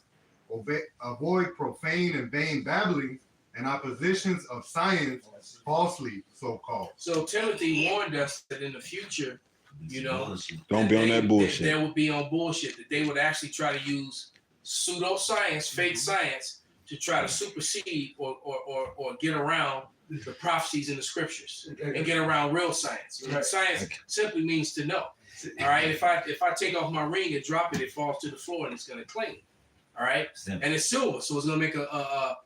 Avoid profane and vain babblings and oppositions of science, falsely so called. So Timothy warned us that in the future, you know, Don't be on that bullshit. They would be on bullshit. That they would actually try to use pseudoscience, fake science, to try to supersede or get around the prophecies in the scriptures and get around real science. Right. Science simply means to know. All right. If I take off my ring and drop it, it falls to the floor and it's gonna cling. All right. Simple. And it's silver, so it's gonna make a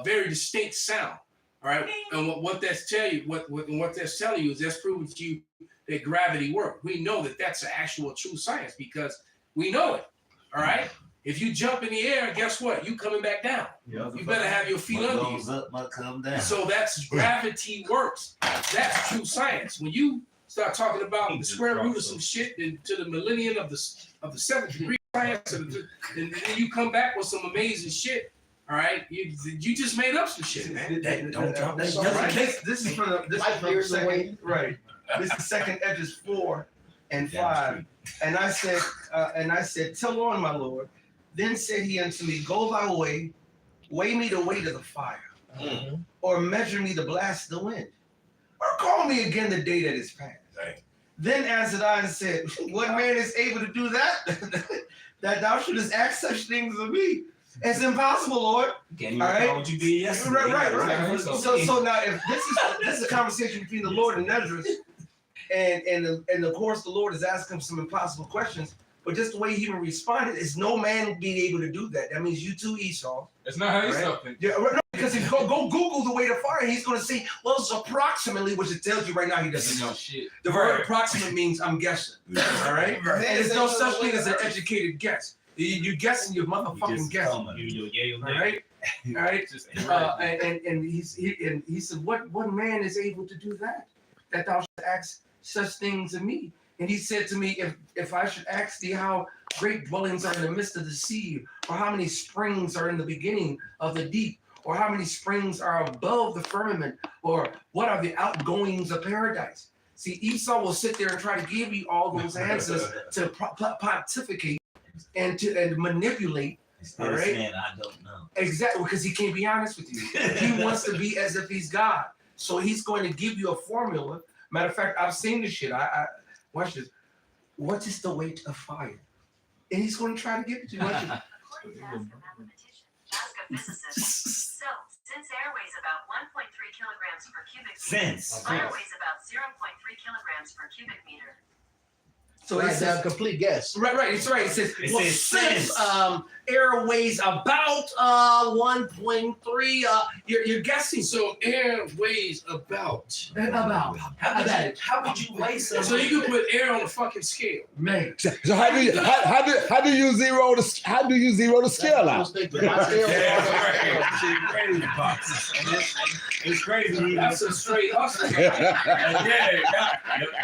very distinct sound. All right. And what that's telling you, what that's telling you is that's proving to you that gravity works. We know that that's an actual true science because we know it. All right. If you jump in the air, guess what? You coming back down. Yeah. You better have your feet What under goes you. up must come down. So that's gravity works. That's true science. When you start talking about the square root of some shit to the millennium of the 7th degree science, and then you come back with some amazing shit. All right, you just made up some shit, man. Don't drop that. Right. This is from the second. Right. This is second Edges 4 and 5. And I said, tell on, my Lord. Then said he unto me, go thy way, weigh me the weight of the fire, or measure me the blast of the wind, or call me again the day that is past. Right. Then answered I and said, what man is able to do that? That thou shouldest ask such things of me? It's impossible, Lord. Can't even All right. what you did yesterday. Right. So now, if this is a conversation between the Lord and Esdras, and of course the Lord is asking him some impossible questions, but just the way he even responded is no man being able to do that. That means you too, Esau. That's not how he's Right? talking. Yeah, no, because if you go Google the weight of fire, he's going to say, well, it's approximately, which it tells you right now he doesn't know. Shit. The word approximate means I'm guessing. All right? And there's no such thing as an educated guess. You're guessing your motherfucking guess. All right? All right? And he said, what man is able to do that? That thou should ask such things of me. And he said to me, if I should ask thee how great dwellings are in the midst of the sea, or how many springs are in the beginning of the deep, or how many springs are above the firmament, or what are the outgoings of paradise? See, Esau will sit there and try to give you all those answers to pontificate and to manipulate. Instead All of right? saying I don't know. Exactly, because he can't be honest with you. He wants to be as if he's God. So he's going to give you a formula. Matter of fact, I've seen this shit. I watch this. What is the weight of fire? And he's going to try to give it to you. Watch it. So, since air weighs about 1.3 kilograms per cubic meter, fire weighs about 0.3 kilograms per cubic meter. So Right, it's that's a complete guess. right. It's right. It says, It well, says since since. air weighs about 1.3, you're guessing. So air weighs about. How would you weigh something? So you can put air on a fucking scale. Man. So how do you zero the scale out? It's crazy. That's a straight hustle.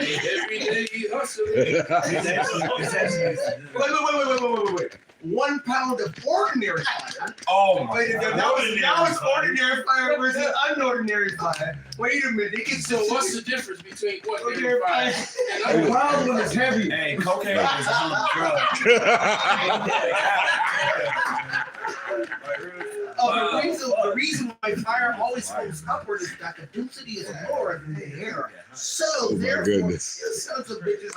Every day you hustle. Wait. 1 pound of ordinary fire. Oh Wait, now it's ordinary fire versus unordinary fire. Wait a minute. It gets So what's the difference between ordinary fire? and A wild one is heavy. Hey, cocaine is a drug. The reason why fire always goes upward is that the density is lower than the air. So Oh my therefore, goodness. you sons of bitches,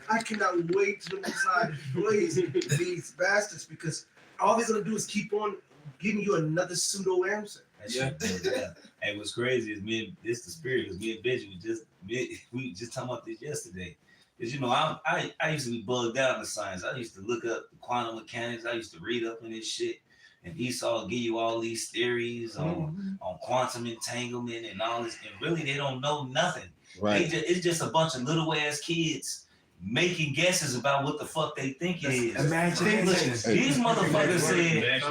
I cannot wait to decide blaze these bastards because all they're gonna do is keep on giving you another pseudo answer. Yeah. Hey, what's crazy is it's the spirit, because me and Benji we just talking about this yesterday. Because I used to be bugged out in the science. I used to look up quantum mechanics. I used to read up on this shit. and Esau give you all these theories on quantum entanglement and all this, and really they don't know nothing. Right. It's just a bunch of little ass kids making guesses about what the fuck they think it is. Imagine These motherfuckers said,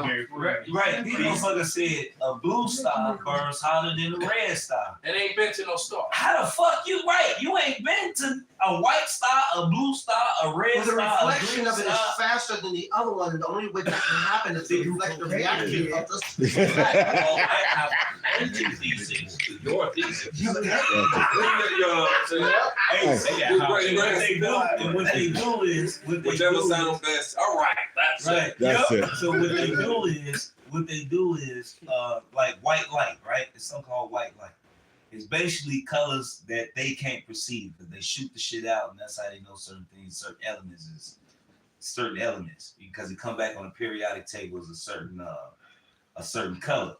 right, these motherfuckers said a blue star burns hotter than a red star. And ain't been to no star. How the fuck you right? You ain't been to a white star, a blue star, a red Well, the star, a reflection green of it is star. faster than the other one, and the only way that can happen is to reflect the reality of this. Well, I have anti-thesis to your thesis. And what they do is Whichever sounds best. All right, that's right. it. That's it. So what they do is like white light, right? It's something called white light. It's basically colors that they can't perceive because they shoot the shit out, and that's how they know certain things, certain elements, because it come back on the periodic table as a certain color.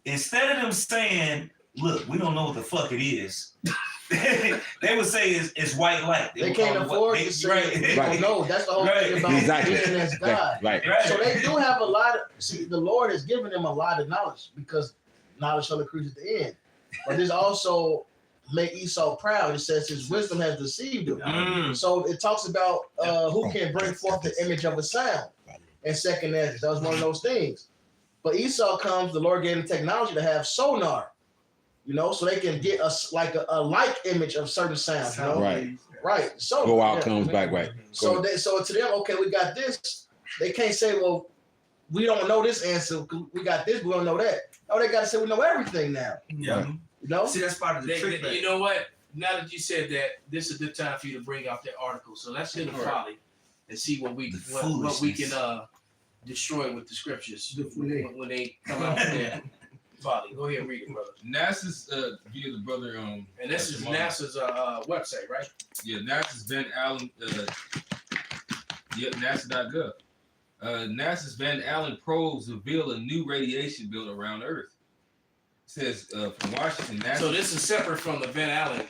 Instead of them saying, "Look, we don't know what the fuck it is," they would say it's white light. They can't afford to say, right. No, that's the whole thing about being as God. Right. So they do have a lot of, see, the Lord has given them a lot of knowledge because knowledge shall increase at the end. But this also make Esau proud. It says his wisdom has deceived him. So it talks about who can bring forth the image of a sound. And second, that was one of those things. But Esau comes, the Lord gave him technology to have sonar, so they can get us like a like image of certain sounds, Right. So go out, comes back, right. So to them, okay, we got this. They can't say, well, we don't know this answer. We got this, we don't know that. No, they got to say we know everything now. Yeah. See, that's part of the trick. You know what? Now that you said that, this is a good time for you to bring out that article. So let's hit the folly and see what we can destroy with the scriptures when they come out with that folly. Go ahead and read it, brother. NASA's via the brother and this is NASA's website, right? Yeah, NASA's Van Allen NASA.gov. NASA's Van Allen probes reveal a new radiation belt around Earth. It says from Washington, NASA. So this is separate from the Van Allen.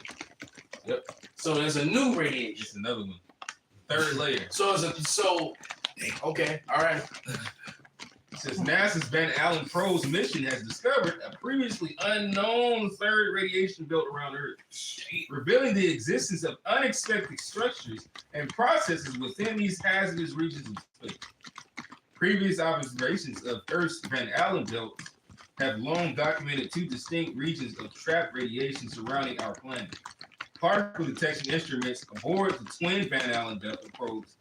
Yep. So there's a new radiation. It's another one. Third layer. Okay, all right. It says NASA's Van Allen probe's mission has discovered a previously unknown third radiation belt around Earth, revealing the existence of unexpected structures and processes within these hazardous regions of space. Previous observations of Earth's Van Allen belt have long documented two distinct regions of trapped radiation surrounding our planet. Particle detection instruments aboard the twin Van Allen belt probes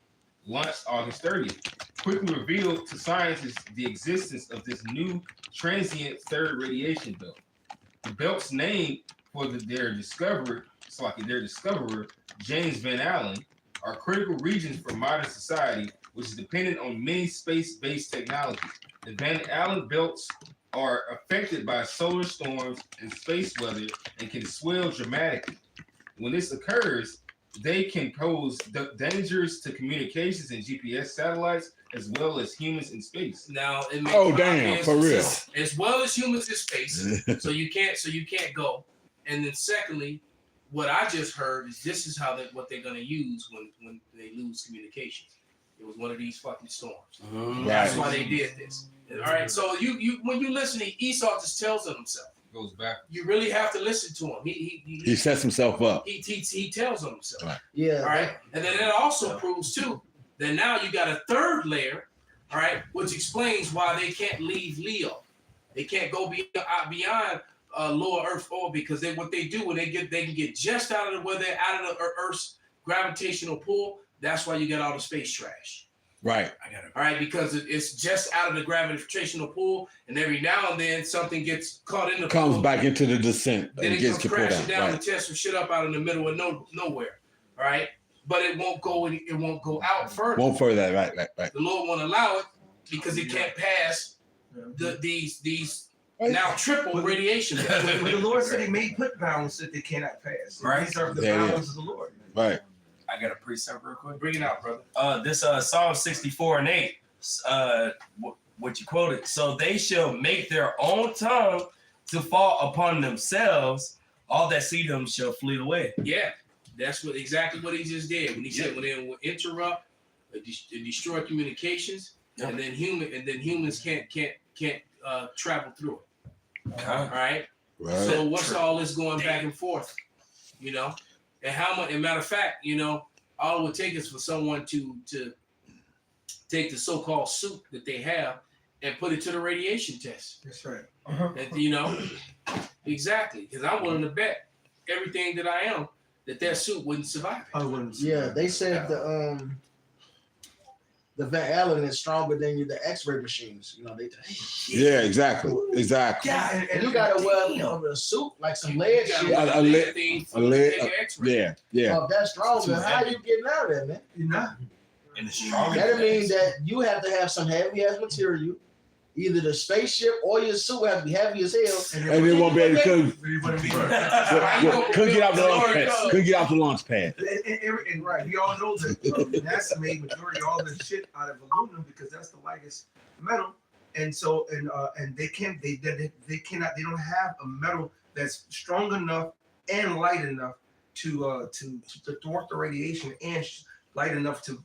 launched August 30th quickly revealed to scientists the existence of this new transient third radiation belt. The belt's name for their discoverer, James Van Allen, are critical regions for modern society, which is dependent on many space-based technologies. The Van Allen belts are affected by solar storms and space weather and can swell dramatically. When this occurs, they can pose dangers to communications and GPS satellites, as well as humans in space. Now, for real. As well as humans in space, so you can't go. And then secondly, what I just heard is this is what they're gonna use when they lose communications. It was one of these fucking storms. That's why they did this. All right. So you when you listen to Esau, just tells on himself. Goes back. You really have to listen to him. He sets himself up. He tells on himself. Right. Yeah. All right. And then that also proves too that now you got a third layer, all right, which explains why they can't leave Leo. They can't go beyond lower Earth orbit because what they do when they can get just out of the Earth's gravitational pull. That's why you get all the space trash. Right. All right, because it's just out of the gravitational pull, and every now and then something gets caught in the comes pull, back into the descent then and it gets comes put crashing out. down Right. and tear some shit up out in the middle of nowhere. All right, but it won't go out further. Won't further. Right. The Lord won't allow it because it can't pass these now triple radiation. When the Lord said He made put bounds that they cannot pass. Right. These are the There it bounds is. of the Lord. Right. I got a precept real quick. Bring it out, brother. This Psalm 64:8, what you quoted. So they shall make their own tongue to fall upon themselves. All that see them shall flee away. Yeah, that's exactly what he just did. When he said when they will interrupt, destroy communications, and then humans can't travel through it. All right. Right. So what's all this going back and forth? You know, and how much? And matter of fact, you know, all it would take is for someone to take the so-called suit that they have and put it to the radiation test. That's right. That, you know, exactly. Because I'm willing to bet everything that I am that suit wouldn't survive it. I wouldn't. Yeah, they said the Van Allen is stronger than the X-ray machines. You know, Yeah, exactly. Yeah, and you gotta wear a suit like some lead shit. A lead. Yeah. If that's stronger, how you getting out of there, man? You're not. And the stronger. That means that you have to have some heavy ass material. Either the spaceship or your suit have to be heavy as hell. And they won't be able to couldn't get out the launch pad. Couldn't get out the launch pad. And right, we all know that NASA made majority of all this shit out of aluminum because that's the lightest metal. And so and they cannot they don't have a metal that's strong enough and light enough to thwart the radiation and light enough to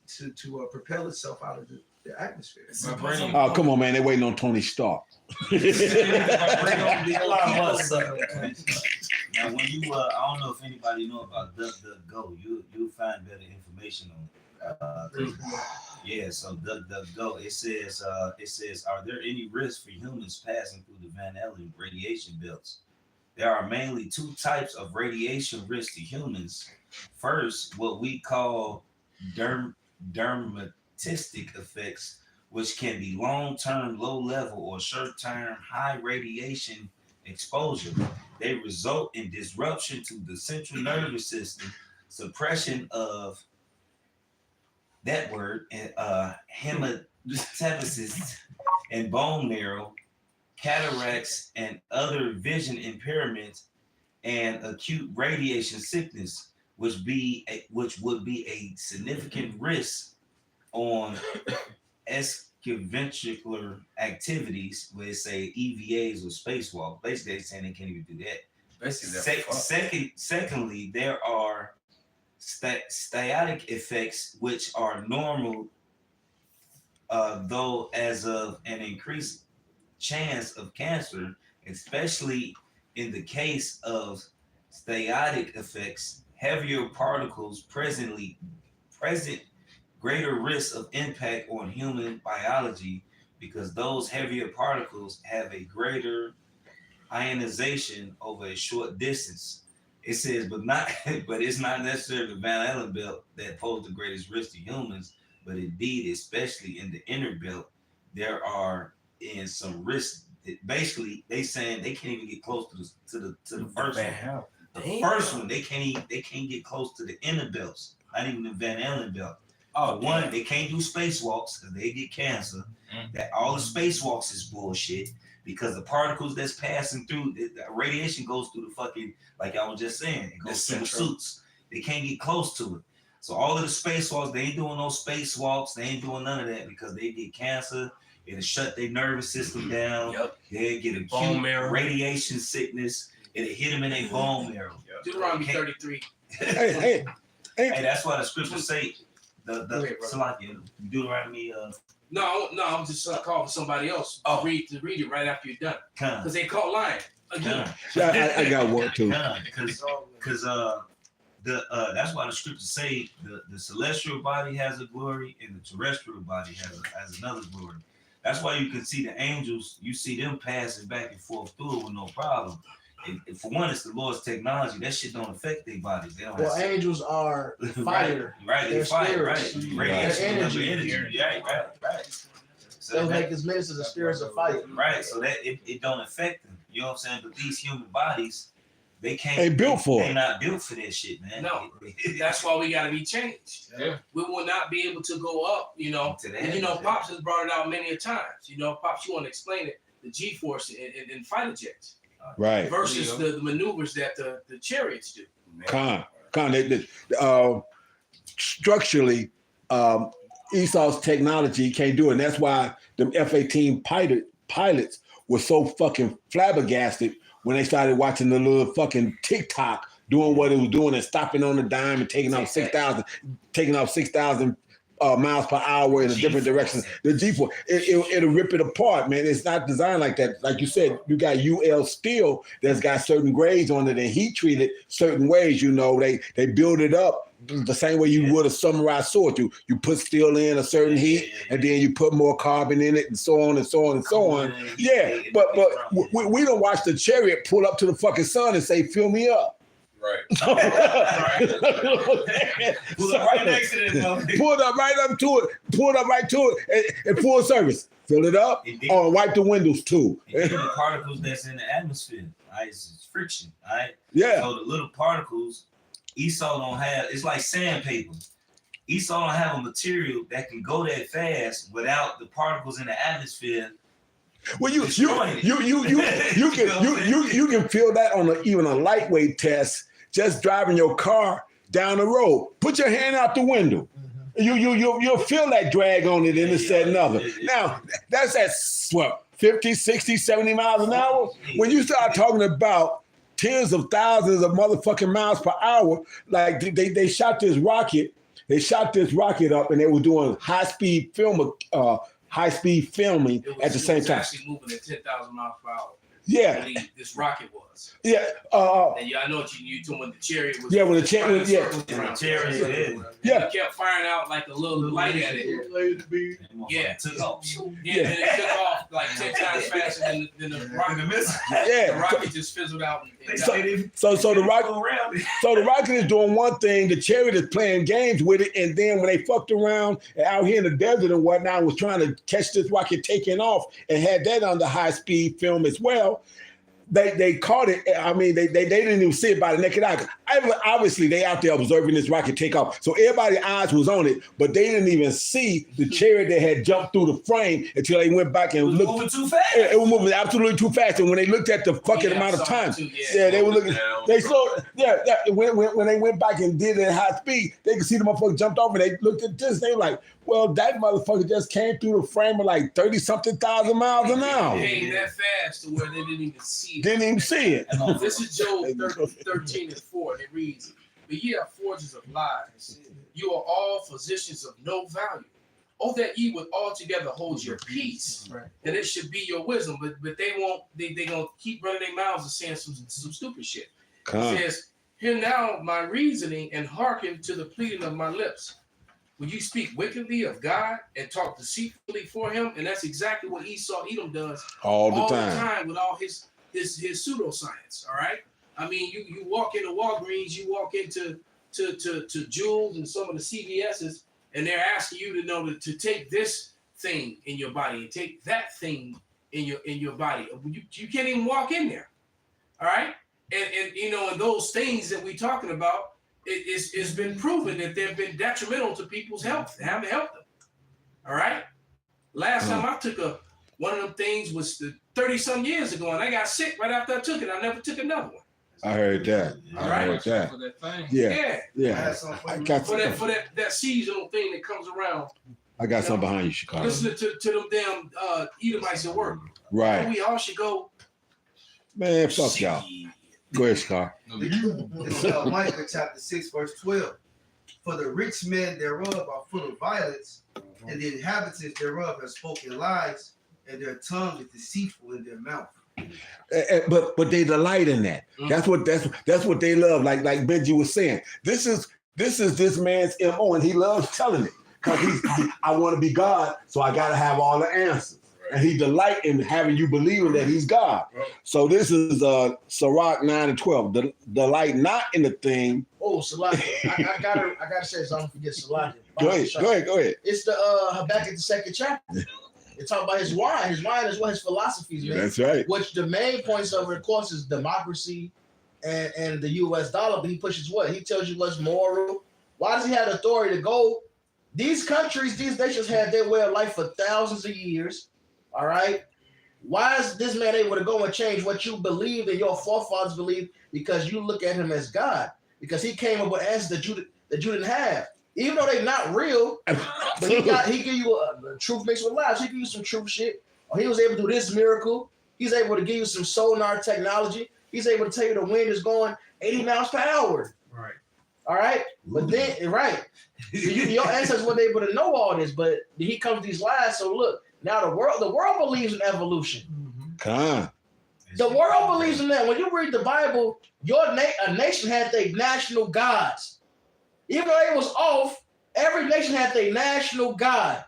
propel itself out of the atmosphere. Oh, come on, man. They're waiting on Tony Stark. Now, when you, I don't know if anybody know about DuckDuckGo. You'll find better information on it. Yeah, so DuckDuckGo. It says, are there any risks for humans passing through the Van Allen radiation belts? There are mainly two types of radiation risk to humans. First, what we call dermatistic effects, which can be long-term low-level or short-term high radiation exposure. They result in disruption to the central nervous system, suppression of that word, hematopoiesis and bone marrow, cataracts and other vision impairments, and acute radiation sickness, which would be a significant risk on extraventricular activities, where they say EVAs or spacewalk. Basically, they're saying they can't even do that. Secondly, there are static effects, which are normal, though as of an increased chance of cancer, especially in the case of static effects. Heavier particles present greater risk of impact on human biology because those heavier particles have a greater ionization over a short distance. It says, but it's not necessarily the Van Allen belt that pose the greatest risk to humans, but indeed, especially in the inner belt, there are in some risks. Basically, they saying they can't even get close to the first one. The first one, they can't get close to the inner belts, not even the Van Allen belt. One, they can't do spacewalks because they get cancer. That all the spacewalks is bullshit because the particles that's passing through, the radiation goes through the fucking, like I was just saying, it goes through the suits. They can't get close to it. So all of the spacewalks, they ain't doing no spacewalks. They ain't doing none of that because they get cancer. It'll shut their nervous system down. They get acute bone marrow radiation sickness. It'll hit them in their bone marrow. Deuteronomy 33. Hey, that's why the scriptures say Deuteronomy. No, I'm just calling for somebody else. Read it right after you're done. Because they caught lying again. I got one too. Because that's why the scriptures say the celestial body has a glory and the terrestrial body has another glory. That's why you can see the angels. You see them passing back and forth through it with no problem. And for one, it's the Lord's technology. That shit don't affect their bodies. They don't. Well, angels are fire. Right. They fire. Right. Radiation, energy. Right. So they'll make his ministers of spirits of fire. Right. So that it don't affect them. You know what I'm saying? But these human bodies, they can't. They built for it. They're not built for that shit, man. No. That's why we gotta be changed. Yeah. We will not be able to go up, you know. And you know, Pops has brought it out many a times. You know, Pops, you want to explain it, the G-force in fighter jets. Right. Versus the maneuvers that the chariots do. Structurally, Esau's technology can't do it. And that's why them F-18 pilots were so fucking flabbergasted when they started watching the little fucking TikTok doing what it was doing and stopping on the dime and taking off 6,000 miles per hour in a different direction. The G-force, it'll rip it apart, man. It's not designed like that. Like you said, you got UL steel that's got certain grades on it and heat treated certain ways. You know, they build it up the same way you would a samurai sword. You put steel in a certain heat, and then you put more carbon in it, and so on and so on and so on. Yeah, but we don't watch the Chariot pull up to the fucking sun and say, "Fill me up." Right. Pull up right next to it. Pull up right up to it. Pull up right to it and full service. Fill it up or wipe the windows too. The particles that's in the atmosphere, right? It's friction, right? Yeah. So the little particles, Esau don't have. It's like sandpaper. Esau don't have a material that can go that fast without the particles in the atmosphere. Well, you can feel that on even a lightweight test. Just driving your car down the road. Put your hand out the window. You'll feel that drag on it and this, that, and other. Now, that's at what, 50, 60, 70 miles an hour? When you start talking about tens of thousands of motherfucking miles per hour, like they shot this rocket. They shot this rocket up and they were doing high-speed filming at the same time. It was actually moving at 10,000 miles per hour. Yeah. This rocket was. Yeah. And I know what you told when the Chariot was. Yeah, when the Chariot, the Chariot, yeah. It kept firing out like a little light at it. Yeah. Took off. Yeah, and it took off like 10 times faster than the rocket missile. Yeah. The rocket just fizzled out. So the rocket is doing one thing, the Chariot is playing games with it, and then when they fucked around out here in the desert and whatnot, was trying to catch this rocket taking off and had that under high speed film as well. They caught it. I mean, they didn't even see it by the naked eye. Obviously, they out there observing this rocket take off. So everybody's eyes was on it, but they didn't even see the Chariot that had jumped through the frame until they went back and looked. Moving too fast. It was moving absolutely too fast. And when they looked at the fucking amount of time, they were looking. They slowed. When they went back and did it at high speed, they could see the motherfucker jumped off, and they looked at this. They were like, "Well, that motherfucker just came through the frame of like 30-something thousand miles an hour." It came that fast to where they didn't even see it. Didn't even see it. This is Job 13:4. It reads, "But ye are forgers of lies. You are all physicians of no value. Oh, that ye would altogether hold your peace, and it should be your wisdom." But they won't. They gonna keep running their mouths and saying some stupid shit. It says, "Hear now my reasoning and hearken to the pleading of my lips. Will you speak wickedly of God and talk deceitfully for him?" And that's exactly what Edom does all the time with all his pseudoscience. All right. I mean, you walk into Walgreens, you walk into to Jules and some of the CVS's, and they're asking you to know to take this thing in your body and take that thing in your body. You can't even walk in there. All right. And and those things that we're talking about, it's been proven that they've been detrimental to people's health. They haven't helped them. All right. Last time I took one of them things was 30-some years ago, and I got sick right after I took it. I never took another one. I heard that. All right. I heard that. For that thing. Yeah. I got for that seasonal thing that comes around. I got something behind you, Chicago. Listening to them damn Edomites at work. Right. We all should go. Man, fuck y'all. Go ahead, Scar. It's Micah chapter 6, verse 12. For the rich men thereof are full of violence, and the inhabitants thereof have spoken lies, and their tongue is deceitful in their mouth. But they delight in that. That's what they love. Like Benji was saying, this is this man's MO, and he loves telling it because I want to be God, so I got to have all the answers. And he delight in having you believing that he's God. So this is Sirach 9:12. Delight not in the thing. Oh, Salakia. I gotta say something. Forget Salakia. Go ahead. It's the Habakkuk the 2nd chapter. It's talking about his wine. His wine is what his philosophies, man. That's right. Which the main points of it, of course, is democracy and the US dollar. But he pushes what? He tells you what's moral. Why does he have the authority to go? These countries, these nations had their way of life for thousands of years. All right. Why is this man able to go and change what you believe and your forefathers believe? Because you look at him as God. Because he came up with answers that you didn't have, even though they're not real. But he give you truth mixed with lies. He give you some truth shit. Or he was able to do this miracle. He's able to give you some sonar technology. He's able to tell you the wind is going 80 miles per hour. Right. All right, but then your ancestors weren't able to know all this, but he comes with these lies. So look, now the world believes in evolution. The world believes in that. When you read the Bible, a nation had their national gods. Even though it was off, every nation had their national god.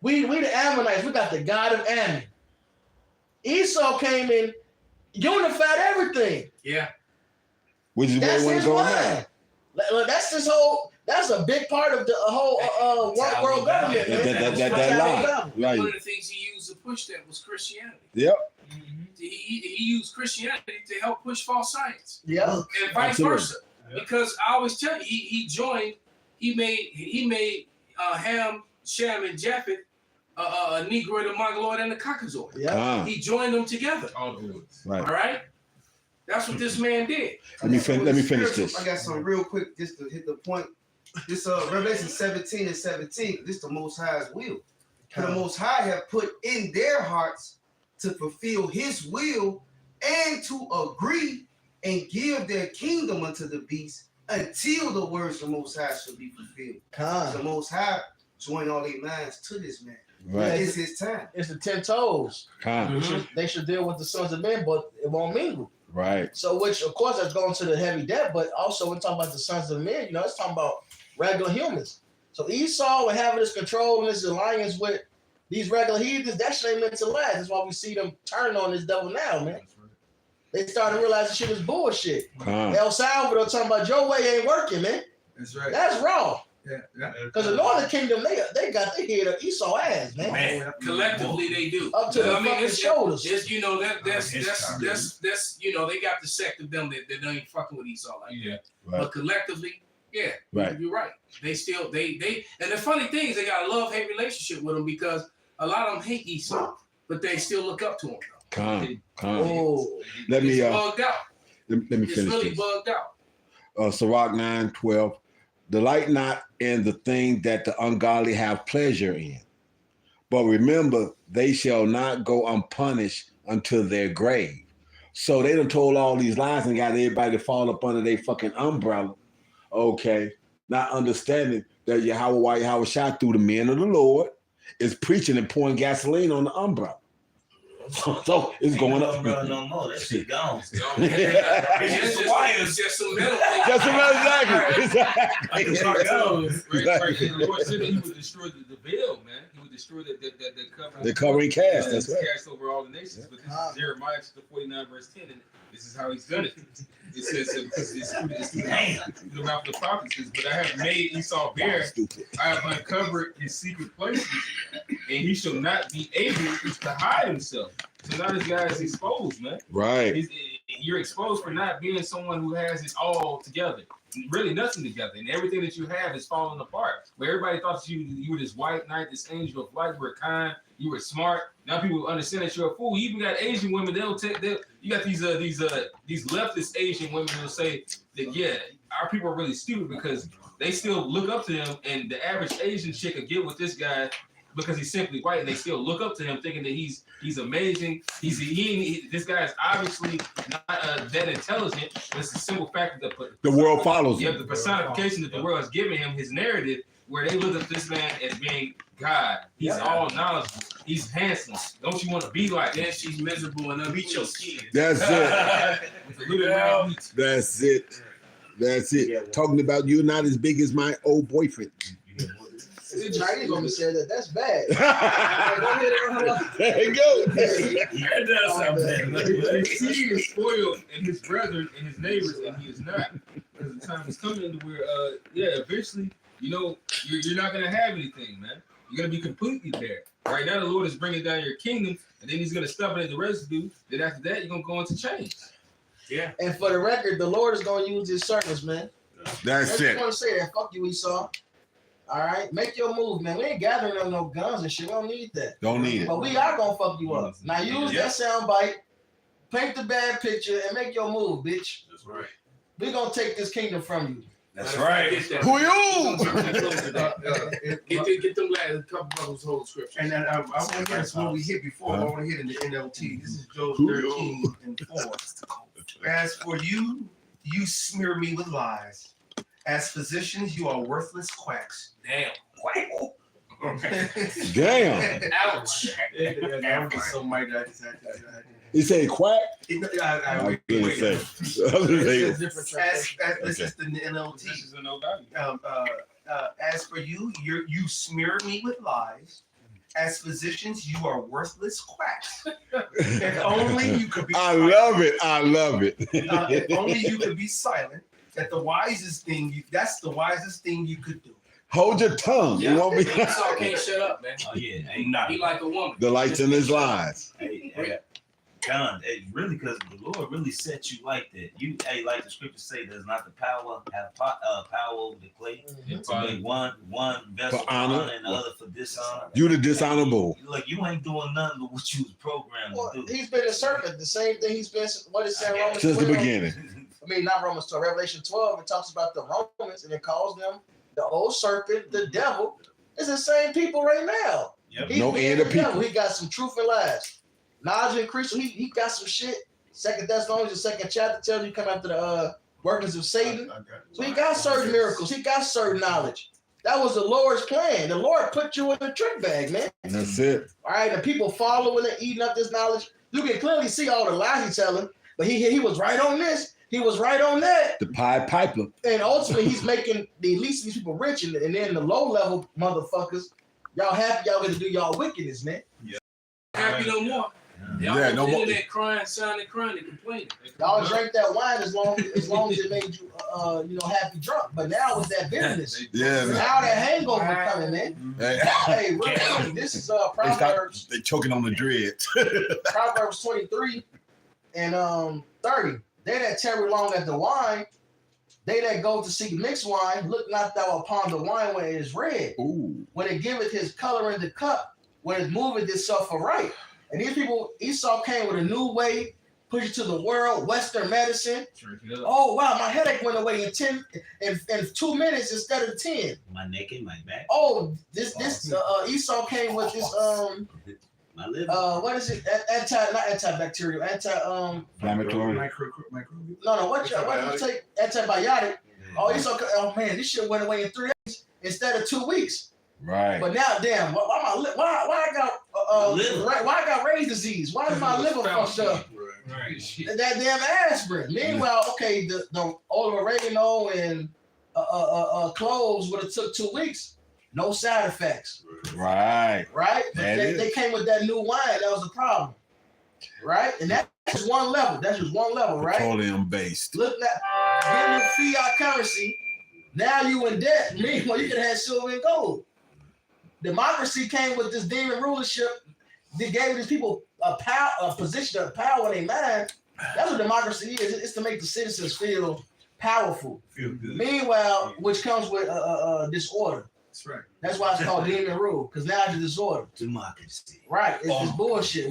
We the Ammonites, we got the god of Ammon. Esau came in, unified everything. Yeah. Which is That's what his going line. That's this whole. That's a big part of the whole world government. That lie. Right. One of the things he used to push that was Christianity. Yep. He used Christianity to help push false science. Yeah. And vice versa. Because I always tell you, he made Ham, Shem, and Japheth a Negroid, a Mongoloid, and a Caucasoid. Yeah. He joined them together. Right. All right. That's what this man did. Let me finish this. I got some real quick just to hit the point. This Revelation 17:17. This the Most High's will. For the Most High have put in their hearts to fulfill His will and to agree and give their kingdom unto the beast until the words of the Most High shall be fulfilled. The Most High join all their minds to this man. Right. It's his time. It's the 10 toes. They should deal with the sons of men, but it won't mingle. Right. So, which of course that's going to the heavy debt, but also we're talking about the sons of men. It's talking about regular humans. So Esau and having this control and this alliance with these regular heathens, that shit ain't meant to last. That's why we see them turn on this devil now, man. They started realizing shit is bullshit. El Salvador talking about your way ain't working, man. That's right. That's wrong. Yeah. Because the Northern Kingdom, they got their head up Esau ass, man. Collectively, they do. Up to the fucking shoulders. That's they got the sect of them that ain't fucking with Esau like that. Right. But collectively, yeah, right. You're right. They still they and the funny thing is they got a love-hate relationship with him because a lot of them hate Esau, but they still look up to him. Oh, let me bugged out. Let me finish. It's really this. bugged out. Sirach 9:12. Delight not in the thing that the ungodly have pleasure in, but remember they shall not go unpunished until their grave. So they done told all these lies and got everybody to fall up under their fucking umbrella. Okay, not understanding that Yahweh shot through the men of the Lord is preaching and pouring gasoline on the umbrella. So it's going up. No more. That shit gone. It's just some metal. Just some metal, exactly. The Lord said that He would destroy the veil, man. He would destroy the covering cast. That's right. Cast over all the nations. But this is Jeremiah chapter 49, verse 10, and this is how He's done it. It says it's through the mouth of the prophets. But I have made Esau bare. I have uncovered his secret places, and he shall not be able to hide himself. So now this guy is exposed, man. Right. You're exposed for not being someone who has it all together. Really nothing together. And everything that you have is falling apart. Where everybody thought you were this white knight, this angel of light, you were kind, you were smart. Now people understand that you're a fool. You even got Asian women, you got these leftist Asian women who'll say that, yeah, our people are really stupid because they still look up to him, and the average Asian chick will get with this guy because he's simply white, and they still look up to him thinking that he's amazing. This guy is obviously not that intelligent. But it's a simple fact that the world follows him. The personification that the world has given him, his narrative, where they look at this man as being God. He's all knowledgeable. He's handsome. Don't you want to be like that? She's miserable and beat your skin. That's it. That's it. That's it. Talking about you're not as big as my old boyfriend. The Chinese woman said that. That's bad. There you go. He is spoiled in his brethren and his neighbors, and he is not. Because the time is coming to where, eventually, you're not going to have anything, man. You're going to be completely there. Right now, the Lord is bringing down your kingdom, and then He's going to stop it at the residue. Then after that, you're going to go into change. Yeah. And for the record, the Lord is going to use His servants, man. That's it. I want to say that. Fuck you, Esau. All right, make your move, man. We ain't gathering up no guns and shit. We don't need that. Don't need it. But we are gonna fuck you up. Now use that sound bite, paint the bad picture, and make your move, bitch. That's right. We gonna take this kingdom from you. That's right. Who you? Get them last couple of those whole scriptures. And then I want to hit this one we hit before. I want to hit in the NLT. This is Job 13:4. As for you, you smear me with lies As physicians, you are worthless quacks. Damn. Quack. Damn. Ouch. So my God. He said quack. I was gonna say. This is the NLT. This is a no value. As for you, you smear me with lies. As physicians, you are worthless quacks. If only you could be. I love it. I love it. If only you could be silent. That's the wisest thing you could do. Hold your tongue. Yeah. You won't be. Esau can't shut up, man. Oh yeah, hey, He like a woman. The lights in his lies. hey, John, really, because the Lord really set you like that. You, like the scriptures say, there's not the power over the clay. To make one vessel for honor and the other for dishonor. You the dishonorable. Like you ain't doing nothing but what you was programmed to do. He's been a serpent. The same thing he's been. What is that? Romans Since the 12? beginning. I mean, not Romans 12. Revelation 12. It talks about the Romans and it calls them the old serpent, the devil. It's the same people right now. Yep. He's No end of people. He got some truth and lies. Knowledge increase. So he got some shit. Second Thessalonians, the second chapter tells you come after the workings of Satan. So he got certain miracles. He got certain knowledge. That was the Lord's plan. The Lord put you in a trick bag, man. That's it. All right, the people following and eating up this knowledge. You can clearly see all the lies he's telling, but he was right on this. He was right on that. The Pied Piper. And ultimately, he's making the least of these people rich, and then the low level motherfuckers, y'all happy y'all get to do y'all wickedness, man. Happy no more. Y'all Yeah, on no the more. internet crying, sounding, crying, and complaining. Y'all drank that wine as long as it made you happy drunk. But now with that bitterness, Yeah, man. now that hangover coming, man. Hey, really, this is Proverbs. They choking on the dreads. Proverbs 23 and 30. They that tarry long at the wine, they that go to seek mixed wine, look not thou upon the wine when it is red. Ooh. When it giveth his color in the cup, when it moveth itself aright. And these people, Esau came with a new way, push it to the world, Western medicine. Oh wow, my headache went away in 2 minutes instead of 10. My neck and my back. Oh, this Esau came with this my liver. What is it? Antibacterial, Inflammatory. No, what you take antibiotic? Oh, Esau. Oh man, this shit went away in 3 days instead of 2 weeks. Right. But now, damn, why I got why I got Ray's disease? Why is my liver fucked up? Right. That damn aspirin. Meanwhile, okay, the olive oregano and cloves would have took 2 weeks. No side effects. Right. Right? But they came with that new wine. That was the problem. Right? And that's just one level. That's just one level, right? Petroleum based. Look at getting fiat currency. Now you in debt. Meanwhile, you could have silver and gold. Democracy came with this demon rulership. They gave these people a position of power in their mind. That's what democracy is. It's to make the citizens feel powerful. Feel good. Meanwhile, which comes with disorder. That's right. That's why it's called demon rule, because now it's a disorder. Democracy. Right. It's bullshit.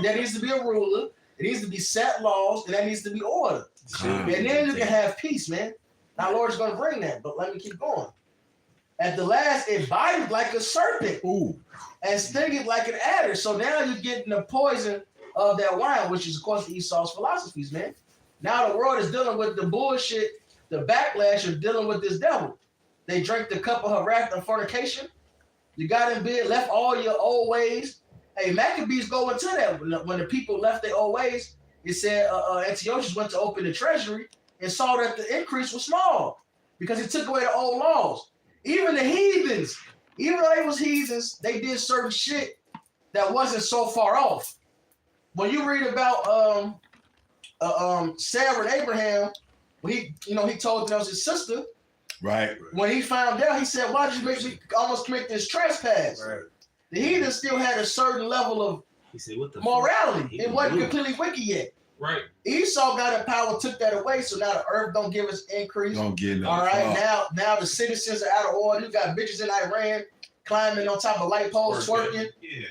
There needs to be a ruler. It needs to be set laws, and that needs to be order. And then you can have peace, man. Now, Lord's going to bring that, but let me keep going. At the last, it bited like a serpent. Ooh. And stingeth like an adder. So now you're getting the poison of that wine, which is, of course, Esau's philosophies, man. Now the world is dealing with the bullshit, the backlash of dealing with this devil. They drank the cup of her wrath and fornication. You got in bed, left all your old ways. Hey, Maccabees go into that. When the people left their old ways, it said Antiochus went to open the treasury and saw that the increase was small because he took away the old laws. Even the heathens, even though they was heathens, they did certain shit that wasn't so far off. When you read about Sarah and Abraham, when he told them that was his sister. Right. When he found out, he said, "Why did you make me almost commit this trespass?" Right. The heathen still had a certain level of morality. It wasn't completely wicked yet. Right. Esau got in power, took that away, so now the earth don't give us increase. Don't get no. All right, now the citizens are out of order. You got bitches in Iran climbing on top of light poles, twerking. Yeah.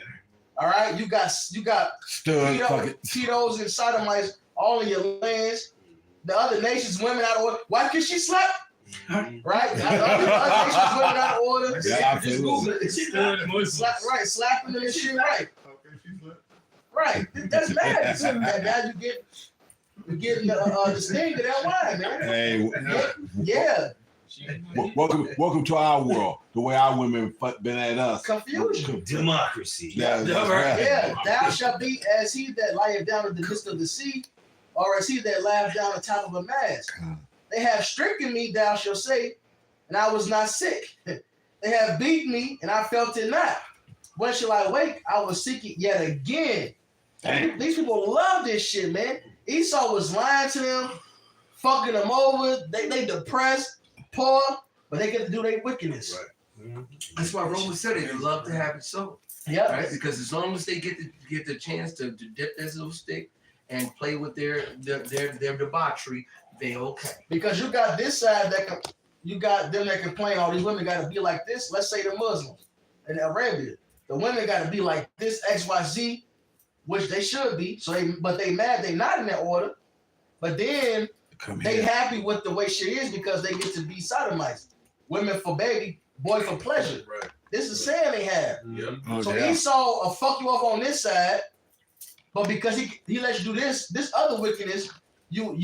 All right, you got pedos and sodomites all in your lands. The other nations, women out of order. Why can't she slap? Right? The other nations, women out of order. Yeah, Just Google it. Right, slapping them and shit. Right. Right. That's mad. Now you're getting the sting of that wine, man. Hey. Yeah. Welcome to our world. The way our women been at us. Confusion. Democracy. Yeah, that's right. Yeah, thou shalt be as he that lieth down in the midst of the sea, or as he that lieth down on top of a mast. They have stricken me, thou shalt say, and I was not sick. They have beaten me, and I felt it not. When shall I wake? I will seek it yet again. These people love this shit, man. Esau was lying to them, fucking them over. They depressed, poor, but they get to do their wickedness. Right. That's why Romans said it. They love to have it so. Yeah. Right? Because as long as they get the chance to dip their little stick and play with their debauchery, they okay. Because you got this side you got them that complain, all these women got to be like this. Let's say the Muslims in Arabia. The women got to be like this, XYZ, which they should be. So they mad they not in that order. But then they happy with the way shit is because they get to be sodomized. Women for baby, boy for pleasure. Right. This is saying they have. Yep. So Esau will fuck you up on this side, but because he lets you do this other wickedness, you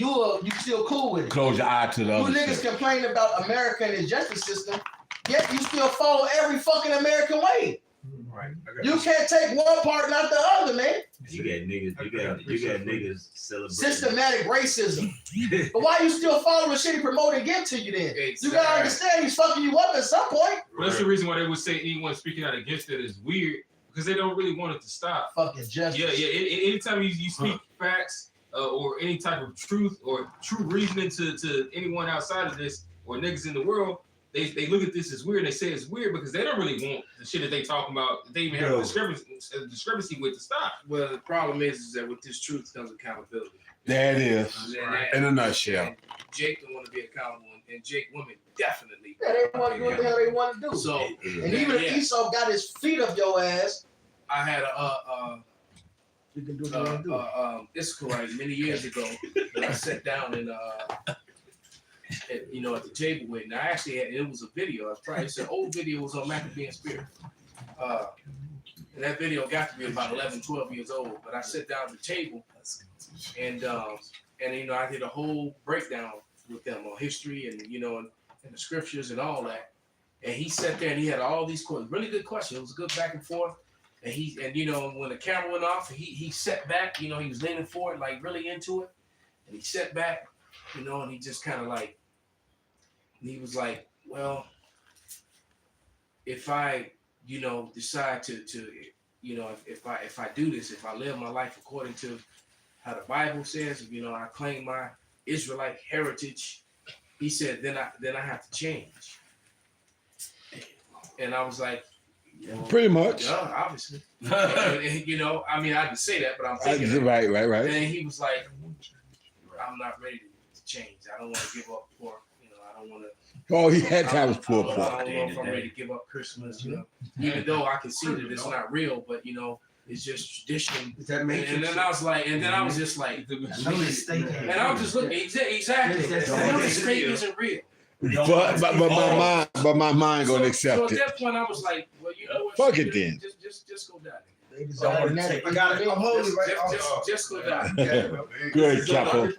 still cool with it. Close your eye to the You other niggas shit. complain about America and its justice system, yet you still follow every fucking American way. Right. You can't take one part, not the other, man. You got niggas celebrating Systematic racism. But why you still following shit he promote and give to you then? You gotta understand he's fucking you up at some point. Well, that's the reason why they would say anyone speaking out against it is weird, because they don't really want it to stop. Fucking justice. Yeah. Anytime you speak facts or any type of truth or true reasoning to anyone outside of this or niggas in the world, they look at this as weird. They say it's weird because they don't really want the shit that they talking about. They even have a discrepancy with to stop. Well, the problem is that with this truth comes accountability. There it is. In a nutshell. And Jake don't want to be accountable, and Jake women definitely. Yeah, they want to do what the hell they want to do. So, and even if Esau got his feet up your ass, I had you can do what you want to do. Issachar many years ago. I sat down and at the table with, and I actually had, it was a video. It's an old video. It was on Maccabean Spirit. And that video got to be about 11, 12 years old. But I sat down at the table, and I did a whole breakdown with them on history and and the scriptures and all that. And he sat there and he had all these questions, really good questions. It was a good back and forth. And when the camera went off, he sat back. He was leaning forward, like really into it. And he sat back, and he just kind of like. And he was like, well, if I, decide to if I do this, if I live my life according to how the Bible says, I claim my Israelite heritage, he said, then I have to change. And I was like, well, pretty much. Yeah, obviously. I didn't say that, but I'm thinking. Right. And then he was like, I'm not ready to change. I don't want to give up pork. I don't want to. Oh, he had times poor I don't know if I'm ready to give up Christmas, even though I can see that it's not real, but it's just tradition. And then I was like, and then I was just like, and I was just looking exactly. The state isn't real. But my mind gonna accept so it. at that point, I was like, well, you know what? Fuck it then. Just go down. I got it. I'm holding right. Just go down. Good, Capo.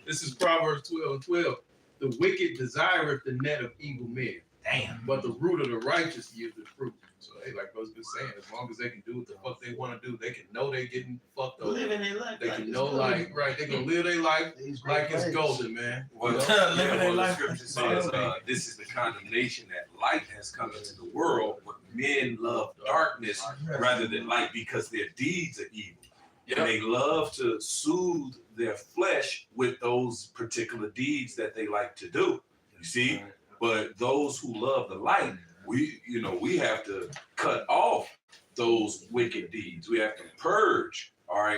This is Proverbs 12:12. The wicked desireth the net of evil men. Damn. But the root of the righteous gives the fruit. So they like what's been saying, as long as they can do what the fuck they want to do, they can know they getting fucked up. Living their life. They can know they gonna live their life like it's golden, man. Well, the scripture says this is the condemnation that light has come into the world, but men love darkness rather than light because their deeds are evil. And they love to soothe their flesh with those particular deeds that they like to do. You see? But those who love the light, we have to cut off those wicked deeds. We have to purge,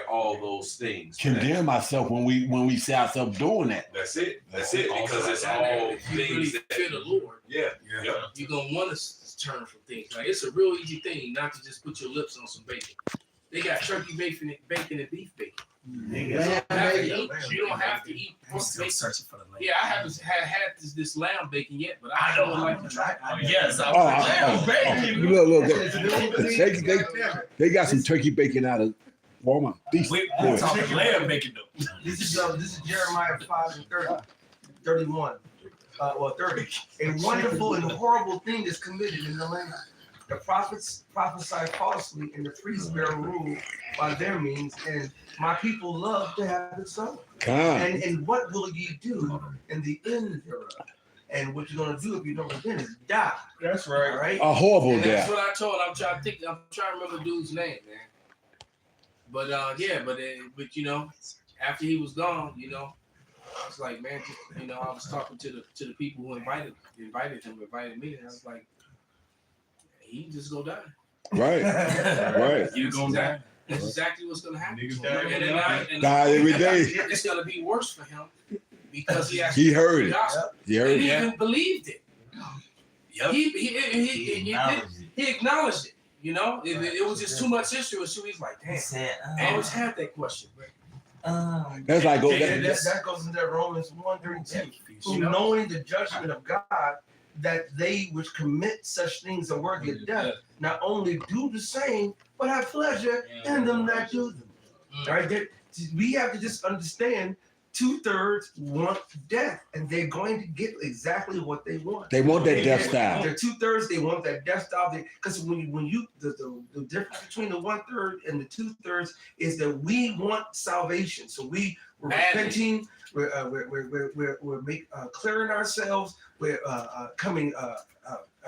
all those things. Condemn myself when we see ourselves doing that. That's it. Because it's all things that fear the Lord. Yeah. You're gonna want to turn from things. Like it's a real easy thing not to just put your lips on some bacon. They got turkey bacon and beef bacon. You don't have to eat pork bacon. Yeah, I haven't had this lamb bacon yet, but I don't like to try it. Yes, lamb bacon. Look. They got some turkey bacon out of Walmart. We're talking lamb bacon though. This is Jeremiah 5:31. or 30. A wonderful and horrible thing is committed in the land. The prophets prophesy falsely, and the priests bear rule by their means, and my people love to have it so. And what will ye do in the end thereof? And what you're gonna do if you don't repent is die. That's right. All right. A horrible And that's death. what I told. I'm trying to remember the dude's name, man. But but you know, after he was gone, you know, I was like, man, you know, I was talking to the people who invited me, and I was like, he just go die. Right. Right. You gonna die. That's exactly what's gonna happen. Niggas And Die every day. It's gonna be worse for him because he He heard it. gospel. He heard And he it. even believed it. Yep. He acknowledged it. You know, it was just too much issue, so he's like, damn. I always had that question. That's like that goes into Romans 1:32. Who knowing the judgment of God, that they which commit such things are worthy of death, not only do the same, but have pleasure in them that do them. All right, we have to just understand 2/3 want death, and they're going to get exactly what they want. They want that death style. They're 2/3. They want that death style. Because when you the difference between the 1/3 and the 2/3 is that we want salvation. So we're repenting. We're clearing ourselves. We're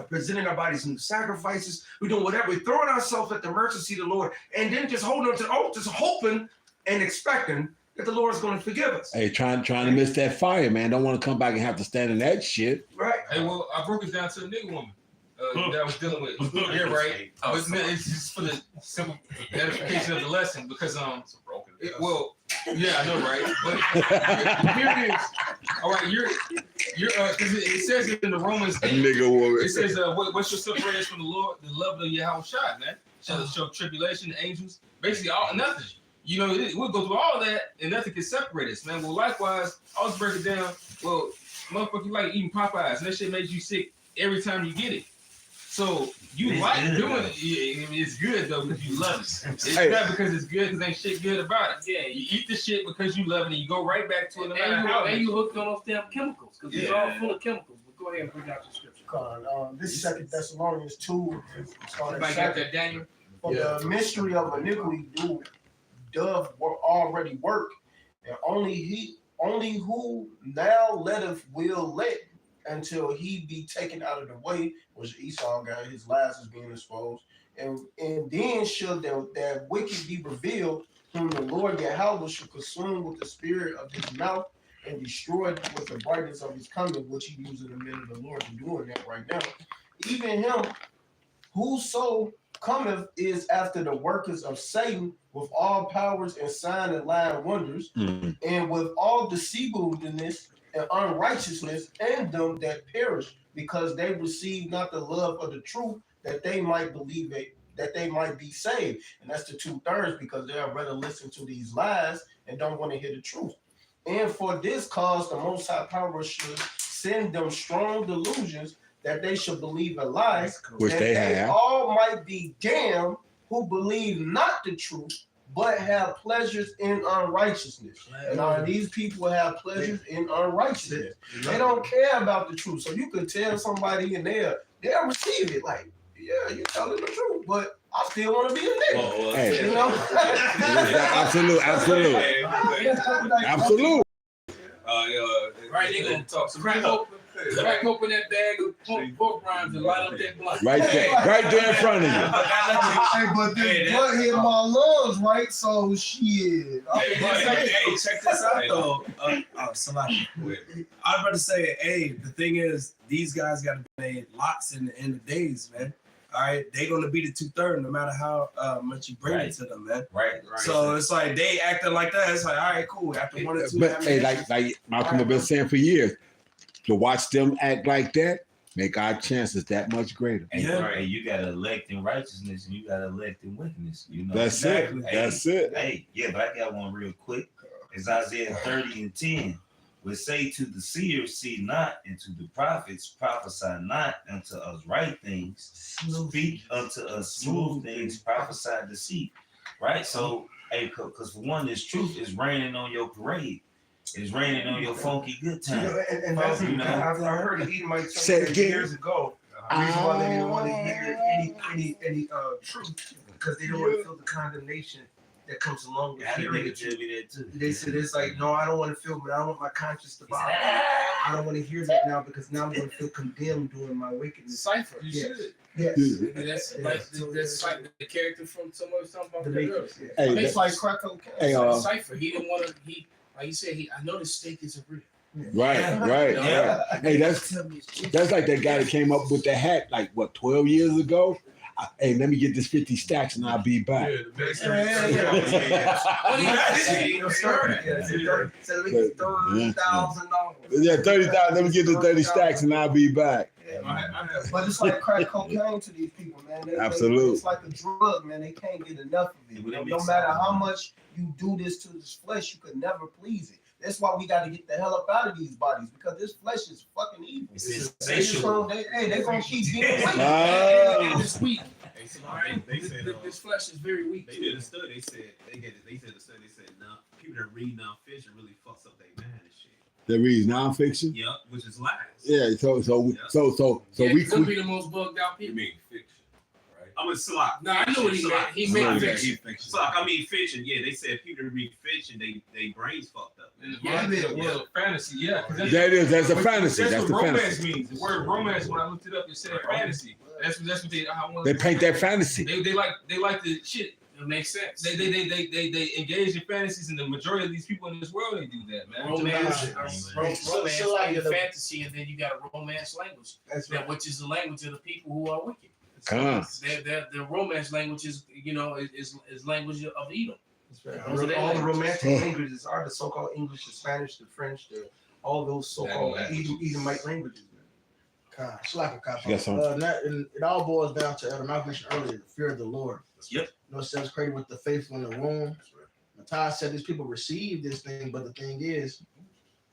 presenting our bodies new sacrifices. We're doing whatever. We're throwing ourselves at the mercy seat of the Lord, and then just holding on to the altar, just hoping and expecting that the Lord's going to forgive us. Hey, trying to miss that fire, man. Don't want to come back and have to stand in that shit. Right. Hey, well, I broke it down to the nigga woman that I was dealing with. Yeah, right. But man, it's just for the simple edification of the lesson because yeah, I know, right? But here it is. All right, you're because it says in the Romans 8, Nigga woman. it says what's your separation from the Lord? The love of Yahweh Shai, man. Show tribulation, the angels, basically nothing. You know, we'll go through all of that, and nothing can separate us, man. Well, likewise, I'll just break it down. Well, motherfucker, you like eating Popeyes, and that shit makes you sick every time you get it. So you like doing it. Yeah, I mean, it's good though because you love it. It's not because it's good because ain't shit good about it. Yeah, you eat the shit because you love it, and you go right back to it. No matter how. And you hooked on those damn chemicals because it's all full of chemicals. But go ahead and bring out the scripture. This is 2 Thessalonians 2. Everybody got that, Daniel? For the mystery of iniquity doth already work, and only who now letteth will let until he be taken out of the way, which Esau got his last is being exposed, and then shall that wicked be revealed, whom the Lord Yahweh shall consume with the spirit of his mouth and destroy with the brightness of his coming, which he uses the men of the Lord to doing that right now. Even him whoso cometh is after the workers of Satan with all powers and sign and lying wonders, and with all deceivableness and unrighteousness, and them that perish, because they receive not the love of the truth, that they might believe it, that they might be saved. And that's the 2/3, because they are rather listen to these lies and don't want to hear the truth. And for this cause, the Most High Power should send them strong delusions that they should believe a lie, which they have. All might be damned who believe not the truth, but have pleasures in unrighteousness. And all these people have pleasures in unrighteousness. They don't care about the truth. So you could tell somebody and they'll receive it like, yeah, you're telling the truth, but I still want to be a nigga. Hey. You know? Absolute. Right, they gonna talk. So crack open that bag of pork rinds and light up that blunt. Right there in front of you. Hey, but this blunt hit my lungs, right? So shit. Hey, check this out though. Somebody. I was about to say, hey, the thing is, these guys got to be made locks in the days, man. All right, they gonna be the 2/3 no matter how much you bring it to them, man. Right. So it's like they acting like that. It's like, all right, cool. After 1 or 2. But hey, like Malcolm have been saying for years, to watch them act like that, make our chances that much greater. And you gotta elect in righteousness and you gotta elect in wickedness. You know. That's exactly. it. That's it. Hey, yeah, but I got one real quick. It's Isaiah 30:10. Which say to the seers, see not, and to the prophets, prophesy not unto us right things, speak unto us smooth things, prophesy deceit. Right? So, hey, because for one, this truth is raining on your parade. It's raining on your funky good You know, time. and that's You know? I heard an Edomite Say it again. years ago. The reason why they didn't want to hear any truth because they don't want to feel the condemnation that comes along with I hearing didn't it. tell me that too. They said it's like, no, I don't want to feel, but I don't want my conscience to bother me. I don't want to hear that now because now I'm going to feel condemned doing my wickedness. Cipher. You should. Yes. That's like the character from someone was talking about The that earlier. makers. Yeah. Hey, It's like crack cocaine. Hey, Cipher. He didn't want to. Like you said, I know the steak isn't real. right. Yeah. Hey, that's like that guy that came up with the hat like what 12 years ago. Hey, let me get this 50 stacks and I'll be back. Yeah, 30,000. Let me get the 30 stacks and I'll be back. But it's like crack cocaine to these people, man. Absolutely. It's like a drug, man. They can't get enough of it. No matter how much you do this to this flesh, you could never please it. That's why we got to get the hell up out of these bodies because this flesh is fucking evil. They're gonna keep getting weak. It's weak. They said This flesh is very weak. They did a study. They said the study. They said now people that read nonfiction really fucks up their mind and shit. That reads nonfiction. Yep, which is lies. Yeah, so we could be the most bugged out people. You mean fiction, right? I'm a Slock. No, I know what he meant. He meant fiction. Slock, I mean fiction. Yeah, they said people that read fiction, they brains fucked up. Well, fantasy, yeah. that's a fantasy. That's That's what the romance fantasy. means. The word romance, when I looked it up, it said fantasy. That's what They paint that fantasy. They like the shit. It makes sense. They engage in fantasies, and the majority of these people in this world they do that, man. Romance, like fantasy, and then you got a romance language. That's right. Which is the language of the people who are wicked. The romance language is language of Edom. That's right. All the romantic languages are the so-called English, the Spanish, the French, all those so-called Edomite languages. It's like a cop. Yes, it all boils down to, as I mentioned earlier, the fear of the Lord. Yep. You know, it says created with the faithful in the womb. Matthias said these people received this thing, but the thing is,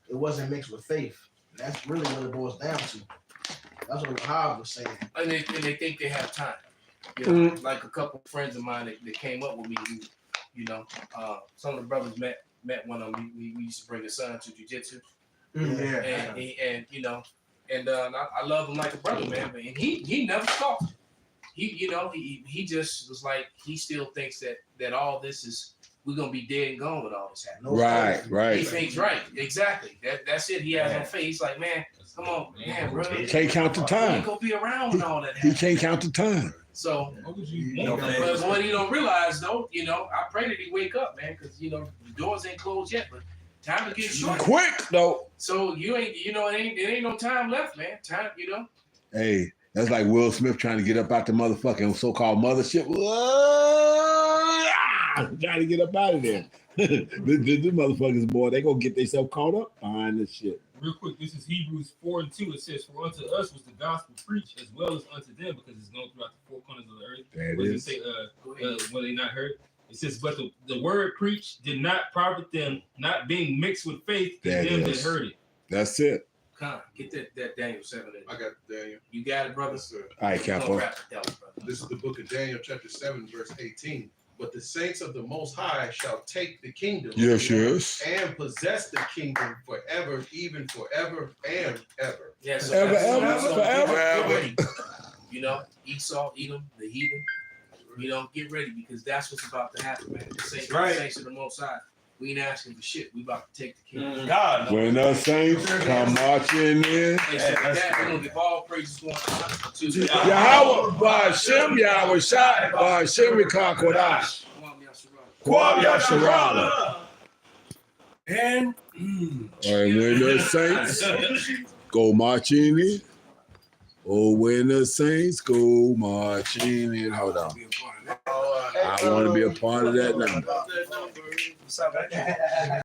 it wasn't mixed with faith. And that's really what it boils down to. That's what Wahab was saying. And they think they have time. You know, like a couple of friends of mine that came up with me. Some of the brothers met one of them. We used to bring his son to jiu-jitsu. And I love him like a brother, man. But he never talked. He just was like, he still thinks that all this is, we're gonna be dead and gone with all this happening. Right. He thinks exactly. That's it. He has no faith. He's like, man, come on, man, bro. Can't count the He time. ain't gonna be around when all that He happens. can't count the time. So, but what he don't realize though, I pray that he wake up, man, because the doors ain't closed yet, but time to get short. Quick though. So it ain't no time left, man. Time, Hey, that's like Will Smith trying to get up out the motherfucking so-called mothership. Trying to get up out of there. the motherfuckers, boy, they gonna get themselves caught up behind this shit. Real quick, this is Hebrews 4:2. It says, "For unto us was the gospel preached, as well as unto them, because it's known throughout the four corners of the earth." That what is. Does it say? Were they not heard? It says, "But the word preached did not profit them, not being mixed with faith in them that heard it." That's it. Con, get that Daniel 7 in. I got Daniel. You got it, brother. All right, Capo. This is the book of Daniel, chapter 7, verse 18. But the saints of the Most High shall take the kingdom. Yes. And possess the kingdom forever, even forever and ever. Yes. Forever. Esau, Edom, the heathen. Get ready because that's what's about to happen, man. The saints of the Most High. We ain't asking for shit. We about to take the kingdom. God. When the saints come marching in. We're gonna give all praises going to Yahweh, Ba'Shem, Yahweh Shai, Ba'Shem, Rikakodash. Kwab Yasharala. And when the saints go marching in. Oh, when the saints go marching in. Hold on. I want to be a part of that number.